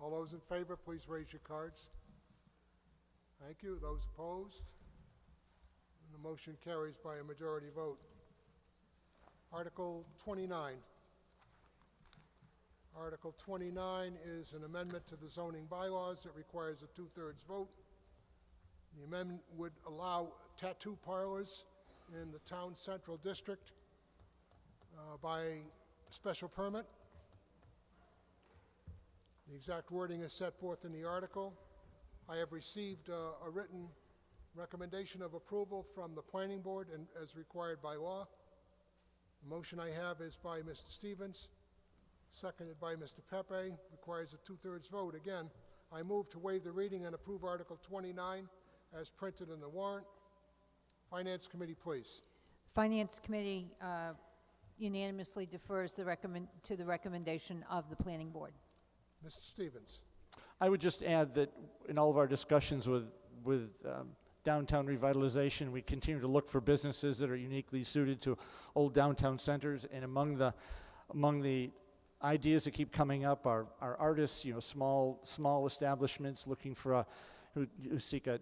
All those in favor, please raise your cards. Thank you. Those opposed? And the motion carries by a majority vote. Article 29. Article 29 is an amendment to the zoning bylaws that requires a two-thirds vote. The amendment would allow tattoo parlors in the town central district by special permit. The exact wording is set forth in the article. I have received a written recommendation of approval from the planning board and as required by law. The motion I have is by Mr. Stevens, seconded by Mr. Pepe, requires a two-thirds vote. Again, I move to waive the reading and approve Article 29 as printed in the warrant. Finance Committee, please. Finance Committee unanimously defers to the recommendation of the Planning Board. Mr. Stevens. I would just add that in all of our discussions with downtown revitalization, we continue to look for businesses that are uniquely suited to old downtown centers, and among the ideas that keep coming up are artists, small establishments looking for who seek a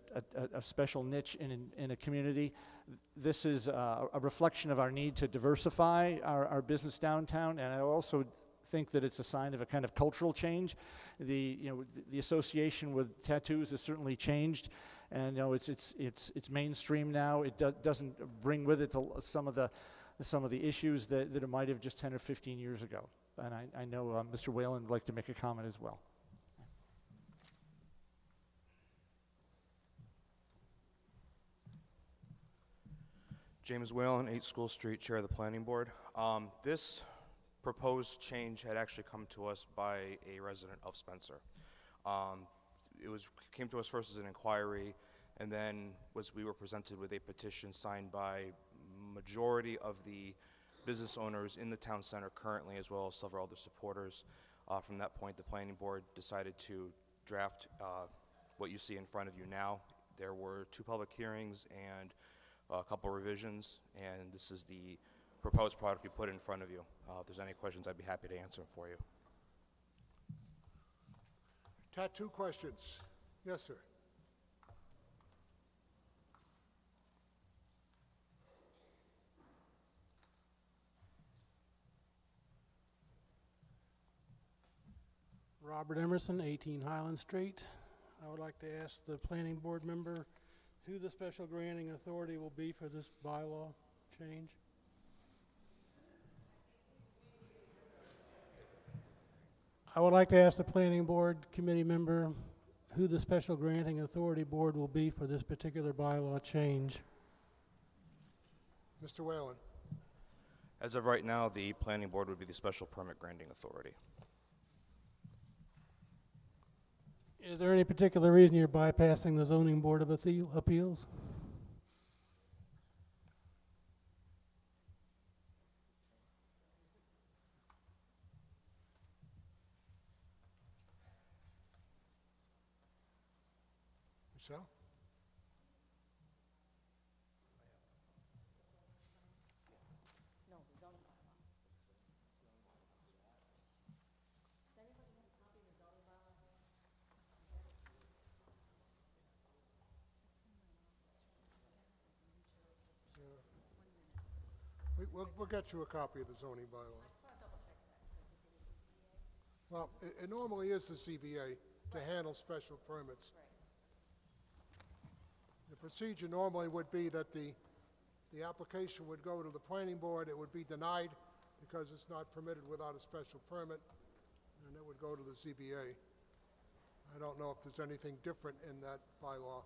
special niche in a community. This is a reflection of our need to diversify our business downtown, and I also think that it's a sign of a kind of cultural change. The association with tattoos has certainly changed, and it's mainstream now. It doesn't bring with it some of the issues that it might have just 10 or 15 years ago. And I know Mr. Whalen would like to make a comment as well. James Whalen, 8 School Street, Chair of the Planning Board. This proposed change had actually come to us by a resident of Spencer. Came to us first as an inquiry, and then we were presented with a petition signed by majority of the business owners in the town center currently, as well as several other supporters. From that point, the Planning Board decided to draft what you see in front of you now. There were 2 public hearings and a couple revisions, and this is the proposed product we put in front of you. If there's any questions, I'd be happy to answer them for you. Tattoo questions. Yes, sir. Robert Emerson, 18 Highland Street. I would like to ask the planning board member who the special granting authority will be for this bylaw change. I would like to ask the planning board committee member who the special granting authority board will be for this particular bylaw change. Mr. Whalen. As of right now, the Planning Board would be the special permit granting authority. Is there any particular reason you're bypassing the zoning board of appeals? Michelle? We'll get you a copy of the zoning bylaw. Well, it normally is the ZBA to handle special permits. The procedure normally would be that the application would go to the planning board, it would be denied because it's not permitted without a special permit, and it would go to the ZBA. I don't know if there's anything different in that bylaw.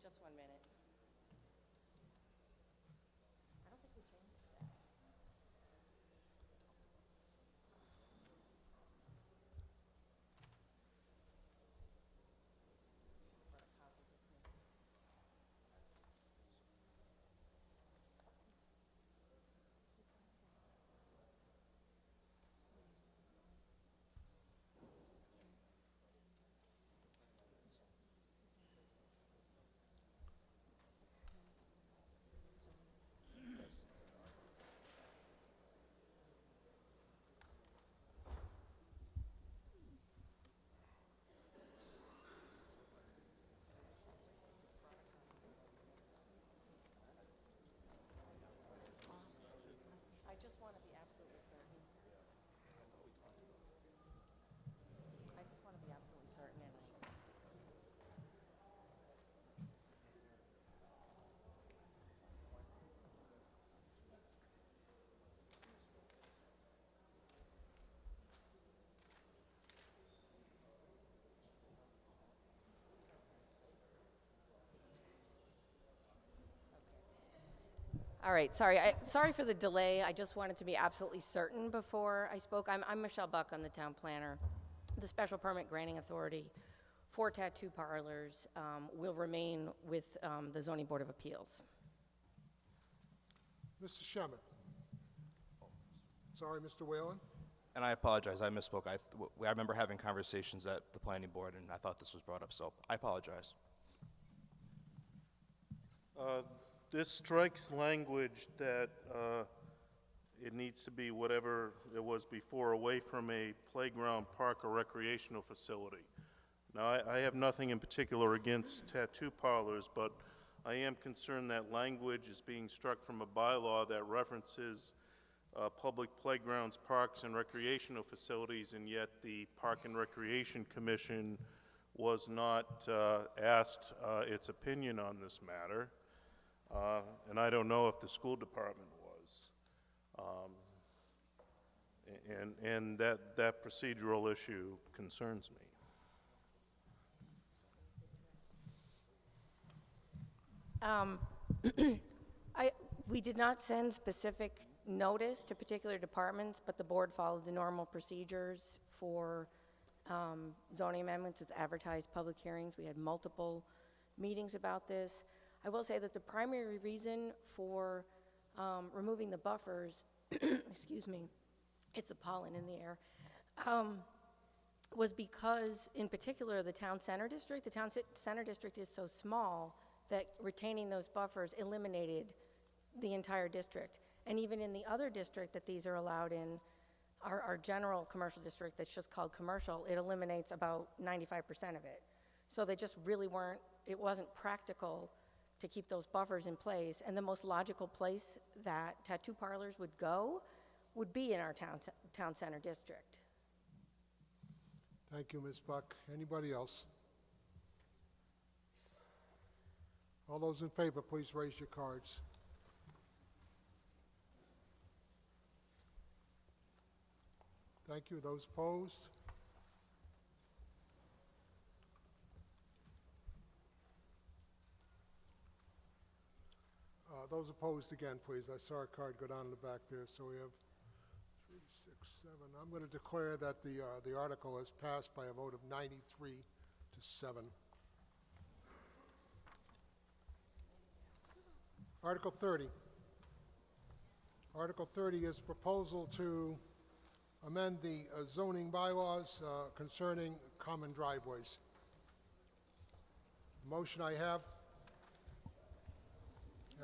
Just 1 minute. I don't think we changed that. All right, sorry for the delay. I just wanted to be absolutely certain before I spoke. I'm Michelle Buck, I'm the town planner. The special permit granting authority for tattoo parlors will remain with the Zoning Board of Appeals. Mr. Shemet. Sorry, Mr. Whalen. And I apologize, I misspoke. I remember having conversations at the planning board, and I thought this was brought up, so I apologize. This strikes language that it needs to be whatever it was before, away from a playground, park, or recreational facility. Now, I have nothing in particular against tattoo parlors, but I am concerned that language is being struck from a bylaw that references public playgrounds, parks, and recreational facilities, and yet the Park and Recreation Commission was not asked its opinion on this matter. And I don't know if the school department was. And that procedural issue concerns me. We did not send specific notice to particular departments, but the board followed the normal procedures for zoning amendments. It's advertised public hearings. We had multiple meetings about this. I will say that the primary reason for removing the buffers, excuse me, it's the pollen in the air, was because, in particular, the town center district. The town center district is so small that retaining those buffers eliminated the entire district. And even in the other district that these are allowed in, our general commercial district that's just called commercial, it eliminates about 95% of it. So they just really weren't, it wasn't practical to keep those buffers in place. And the most logical place that tattoo parlors would go would be in our town center district. Thank you, Ms. Buck. Anybody else? All those in favor, please raise your cards. Thank you. Those opposed? Those opposed again, please. I saw a card go down in the back there, so we have 3, 6, 7. I'm going to declare that the article has passed by a vote of 93 to 7. Article 30. Article 30 is proposal to amend the zoning bylaws concerning common driveways. The motion I have,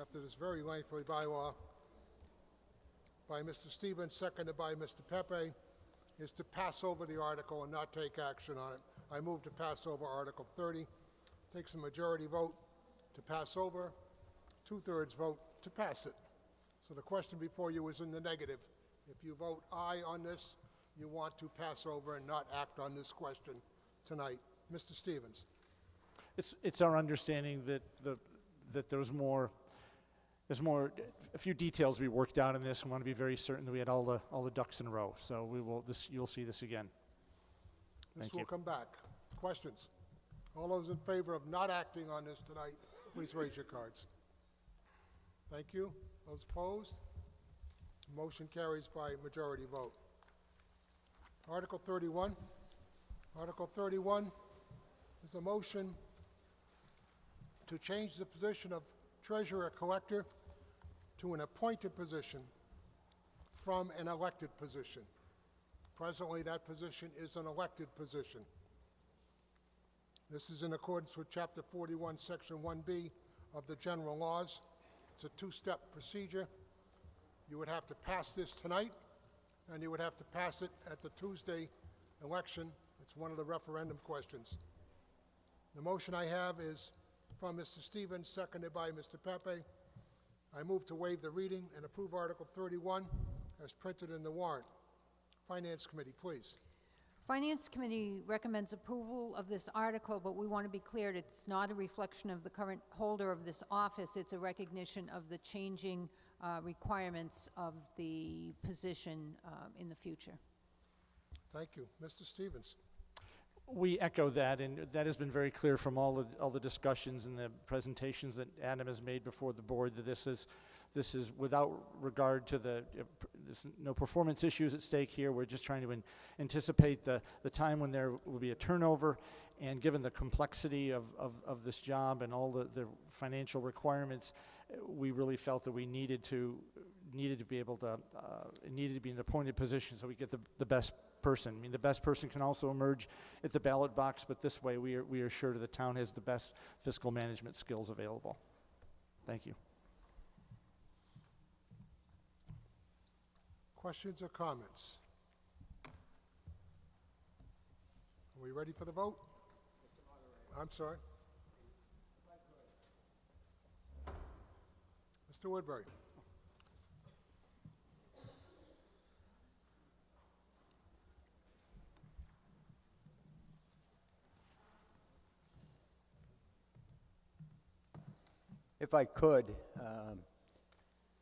after this very lengthy bylaw, by Mr. Stevens, seconded by Mr. Pepe, is to pass over the article and not take action on it. I move to pass over Article 30. Takes a majority vote to pass over, 2/3 vote to pass it. So the question before you is in the negative. If you vote aye on this, you want to pass over and not act on this question tonight. Mr. Stevens. It's our understanding that there's a few details we worked out in this, and want to be very certain that we had all the ducks in a row. So you'll see this again. This will come back. Questions? All those in favor of not acting on this tonight, please raise your cards. Thank you. Those opposed? Motion carries by majority vote. Article 31. Article 31 is a motion to change the position of treasurer-collector to an appointed position from an elected position. Presently, that position is an elected position. This is in accordance with Chapter 41, Section 1B of the General Laws. It's a two-step procedure. You would have to pass this tonight, and you would have to pass it at the Tuesday election. It's one of the referendum questions. The motion I have is from Mr. Stevens, seconded by Mr. Pepe. I move to waive the reading and approve Article 31 as printed in the warrant. Finance Committee, please. Finance Committee recommends approval of this article, but we want to be clear, it's not a reflection of the current holder of this office. It's a recognition of the changing requirements of the position in the future. Thank you. Mr. Stevens. We echo that, and that has been very clear from all the discussions and the presentations that Adam has made before the board, that This is without regard to there's no performance issues at stake here. We're just trying to anticipate the time when there will be a turnover, and given the complexity of this job and all the financial requirements, we really felt that we needed to be able to, it needed to be an appointed position so we get the best person. I mean, the best person can also emerge at the ballot box, but this way we are sure that the town has the best fiscal management skills available. Thank you. Questions or comments? Are we ready for the vote? I'm sorry. Mr. Woodbury. If I could,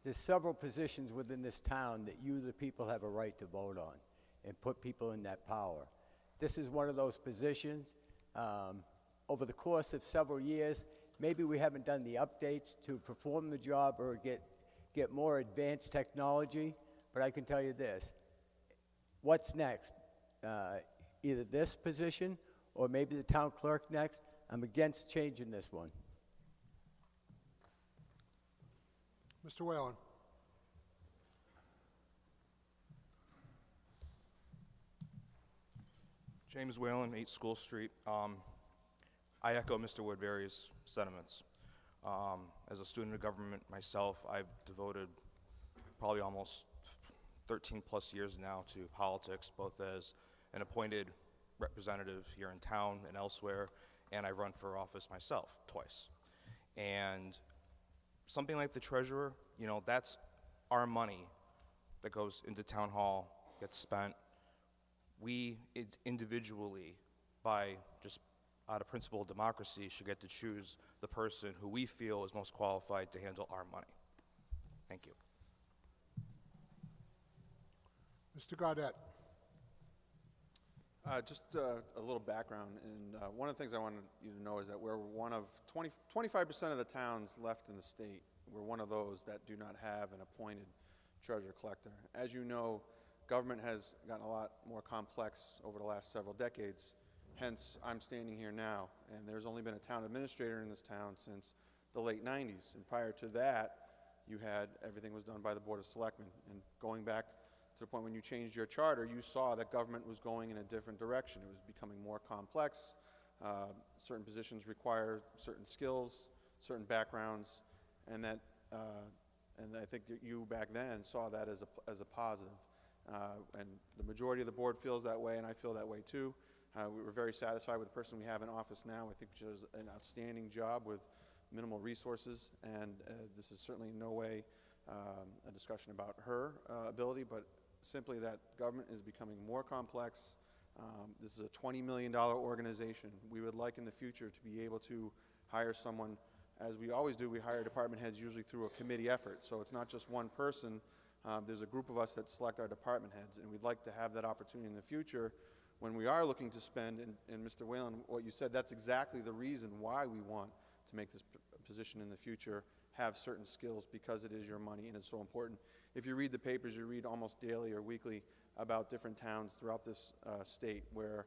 there's several positions within this town that you, the people, have a right to vote on and put people in that power. This is one of those positions. Over the course of several years, maybe we haven't done the updates to perform the job or get more advanced technology, but I can tell you this. What's next? Either this position or maybe the town clerk next. I'm against changing this one. Mr. Whalen. James Whalen, 8 School Street. I echo Mr. Woodbury's sentiments. As a student of government myself, I've devoted probably almost 13 plus years now to politics, both as an appointed representative here in town and elsewhere, and I've run for office myself twice. And something like the treasurer, you know, that's our money that goes into town hall, gets spent. We individually, by just out of principle of democracy, should get to choose the person who we feel is most qualified to handle our money. Thank you. Mr. Gaudette. Just a little background, and one of the things I wanted you to know is that we're one of 25% of the towns left in the state. We're one of those that do not have an appointed treasurer collector. As you know, government has gotten a lot more complex over the last several decades. Hence, I'm standing here now, and there's only been a town administrator in this town since the late 90s. And prior to that, you had everything was done by the Board of Selectmen. And going back to the point when you changed your charter, you saw that government was going in a different direction. It was becoming more complex. Certain positions require certain skills, certain backgrounds, and that, and I think that you back then saw that as a positive. And the majority of the board feels that way, and I feel that way too. We were very satisfied with the person we have in office now. I think she does an outstanding job with minimal resources, and this is certainly in no way a discussion about her ability, but simply that government is becoming more complex. This is a $20 million organization. We would like in the future to be able to hire someone, as we always do, we hire department heads usually through a committee effort. So it's not just one person. There's a group of us that select our department heads, and we'd like to have that opportunity in the future when we are looking to spend. And Mr. Whalen, what you said, that's exactly the reason why we want to make this position in the future have certain skills, because it is your money and it's so important. If you read the papers, you read almost daily or weekly about different towns throughout this state where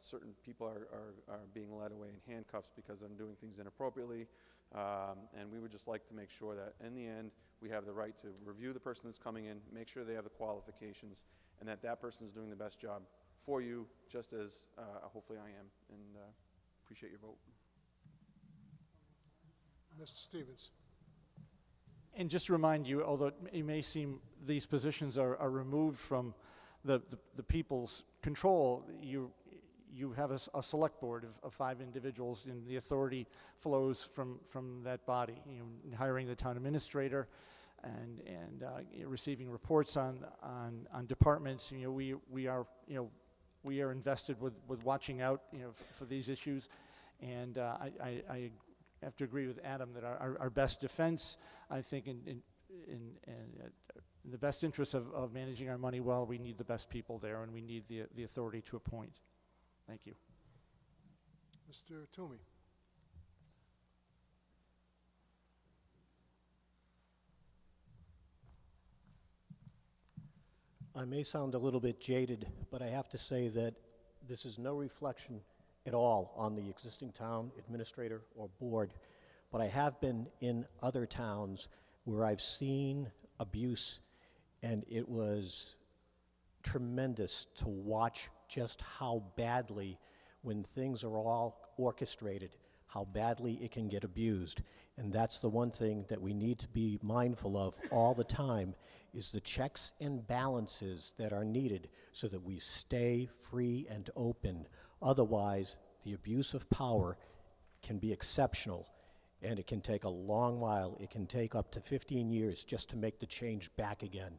certain people are being led away in handcuffs because they're doing things inappropriately. And we would just like to make sure that in the end we have the right to review the person that's coming in, make sure they have the qualifications, and that that person is doing the best job for you, just as hopefully I am, and appreciate your vote. Mr. Stevens. And just to remind you, although it may seem these positions are removed from the people's control, you have a select board of 5 individuals, and the authority flows from that body. You know, hiring the town administrator, and receiving reports on departments. You know, we are invested with watching out, you know, for these issues, and I have to agree with Adam that our best defense, I think, in the best interest of managing our money well, we need the best people there, and we need the authority to appoint. Thank you. Mr. Toomey. . I may sound a little bit jaded, but I have to say that this is no reflection at all on the existing town administrator or board, but I have been in other towns where I've seen abuse, and it was tremendous to watch just how badly, when things are all orchestrated, how badly it can get abused. And that's the one thing that we need to be mindful of all the time, is the checks and balances that are needed so that we stay free and open. Otherwise, the abuse of power can be exceptional, and it can take a long while. It can take up to 15 years just to make the change back again.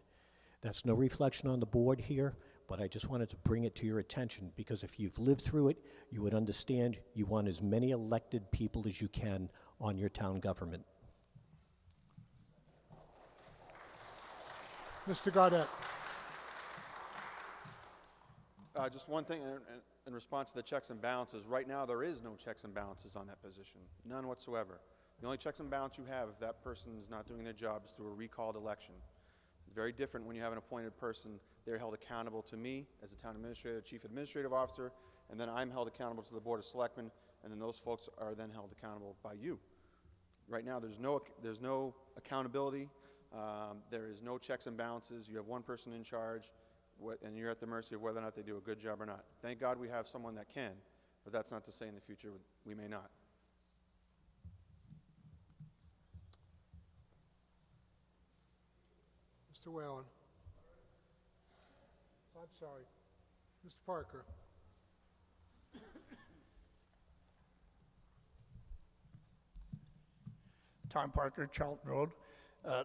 That's no reflection on the board here, but I just wanted to bring it to your attention, because if you've lived through it, you would understand you want as many elected people as you can on your town government. Mr. Gaudet. Just one thing in response to the checks and balances. Right now, there is no checks and balances on that position, none whatsoever. The only checks and balance you have if that person is not doing their job is through a recalled election. It's very different when you have an appointed person. They're held accountable to me as the town administrator, chief administrative officer, and then I'm held accountable to the Board of Selectmen, and then those folks are then held accountable by you. Right now, there's no accountability. There is no checks and balances. You have one person in charge, and you're at the mercy of whether or not they do a good job or not. Thank God we have someone that can, but that's not to say in the future we may not. Mr. Whalen. I'm sorry. Mr. Parker. Tom Parker, Charlton Road.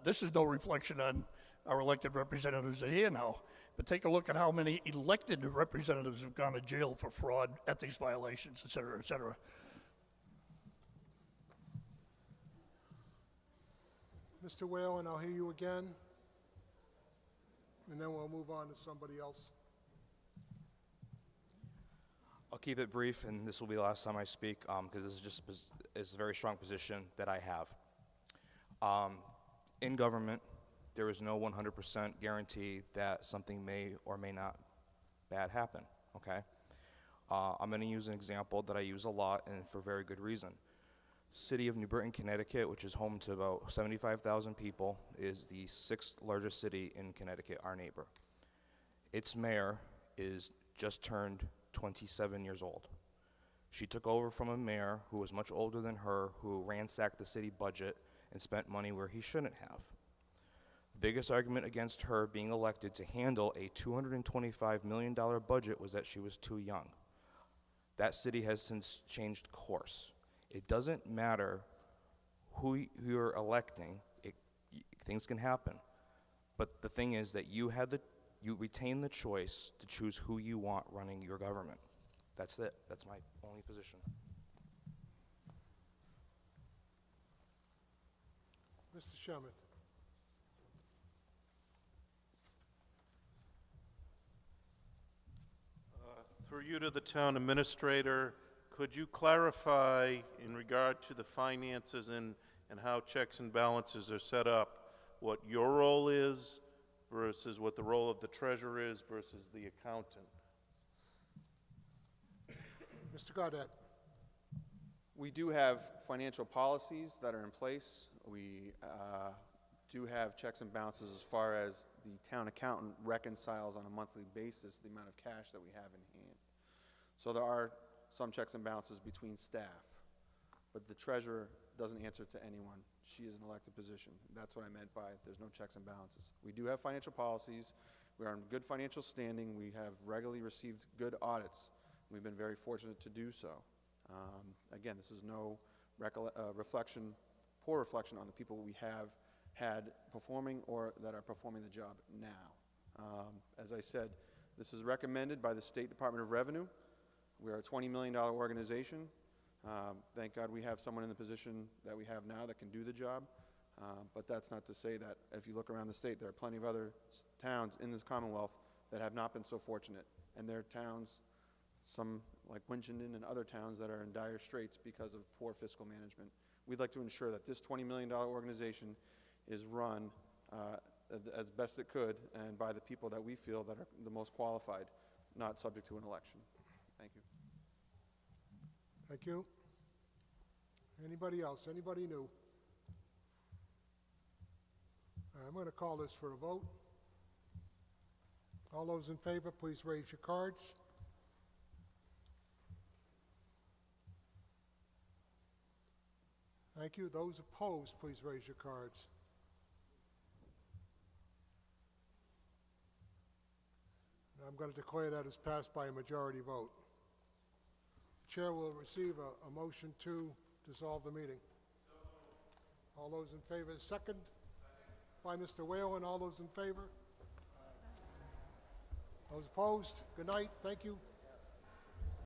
This is no reflection on our elected representatives that are here now, but take a look at how many elected representatives have gone to jail for fraud, ethics violations, et cetera, et cetera. Mr. Whalen, I'll hear you again, and then we'll move on to somebody else. I'll keep it brief, and this will be the last time I speak, because this is just it's a very strong position that I have. In government, there is no 100% guarantee that something may or may not bad happen, okay? I'm going to use an example that I use a lot, and for very good reason. City of New Britain, Connecticut, which is home to about 75,000 people, is the 6th largest city in Connecticut, our neighbor. Its mayor is just turned 27 years old. She took over from a mayor who was much older than her, who ransacked the city budget and spent money where he shouldn't have. The biggest argument against her being elected to handle a $225 million budget was that she was too young. That city has since changed course. It doesn't matter who you're electing, things can happen. But the thing is that you retain the choice to choose who you want running your government. That's it. That's my only position. Mr. Shemeth. Through you to the town administrator, could you clarify in regard to the finances and how checks and balances are set up, what your role is versus what the role of the treasurer is versus the accountant? Mr. Gaudet. We do have financial policies that are in place. We do have checks and balances as far as the town accountant reconciles on a monthly basis the amount of cash that we have in hand. So there are some checks and balances between staff, but the treasurer doesn't answer to anyone. She is an elected position. That's what I meant by there's no checks and balances. We do have financial policies. We are in good financial standing. We have regularly received good audits. We've been very fortunate to do so. Again, this is no poor reflection on the people we have had performing or that are performing the job now. As I said, this is recommended by the State Department of Revenue. We are a $20 million organization. Thank God we have someone in the position that we have now that can do the job. But that's not to say that if you look around the state, there are plenty of other towns in this Commonwealth that have not been so fortunate. And there are towns, some like Winchendon and other towns, that are in dire straits because of poor fiscal management. We'd like to ensure that this $20 million organization is run as best it could and by the people that we feel that are the most qualified, not subject to an election. Thank you. Thank you. Anybody else? Anybody new? I'm going to call this for a vote. All those in favor, please raise your cards. Thank you. Those opposed, please raise your cards. And I'm going to declare that as passed by a majority vote. The chair will receive a motion to dissolve the meeting. All those in favor, second by Mr. Whalen. All those in favor? Those opposed? Good night. Thank you.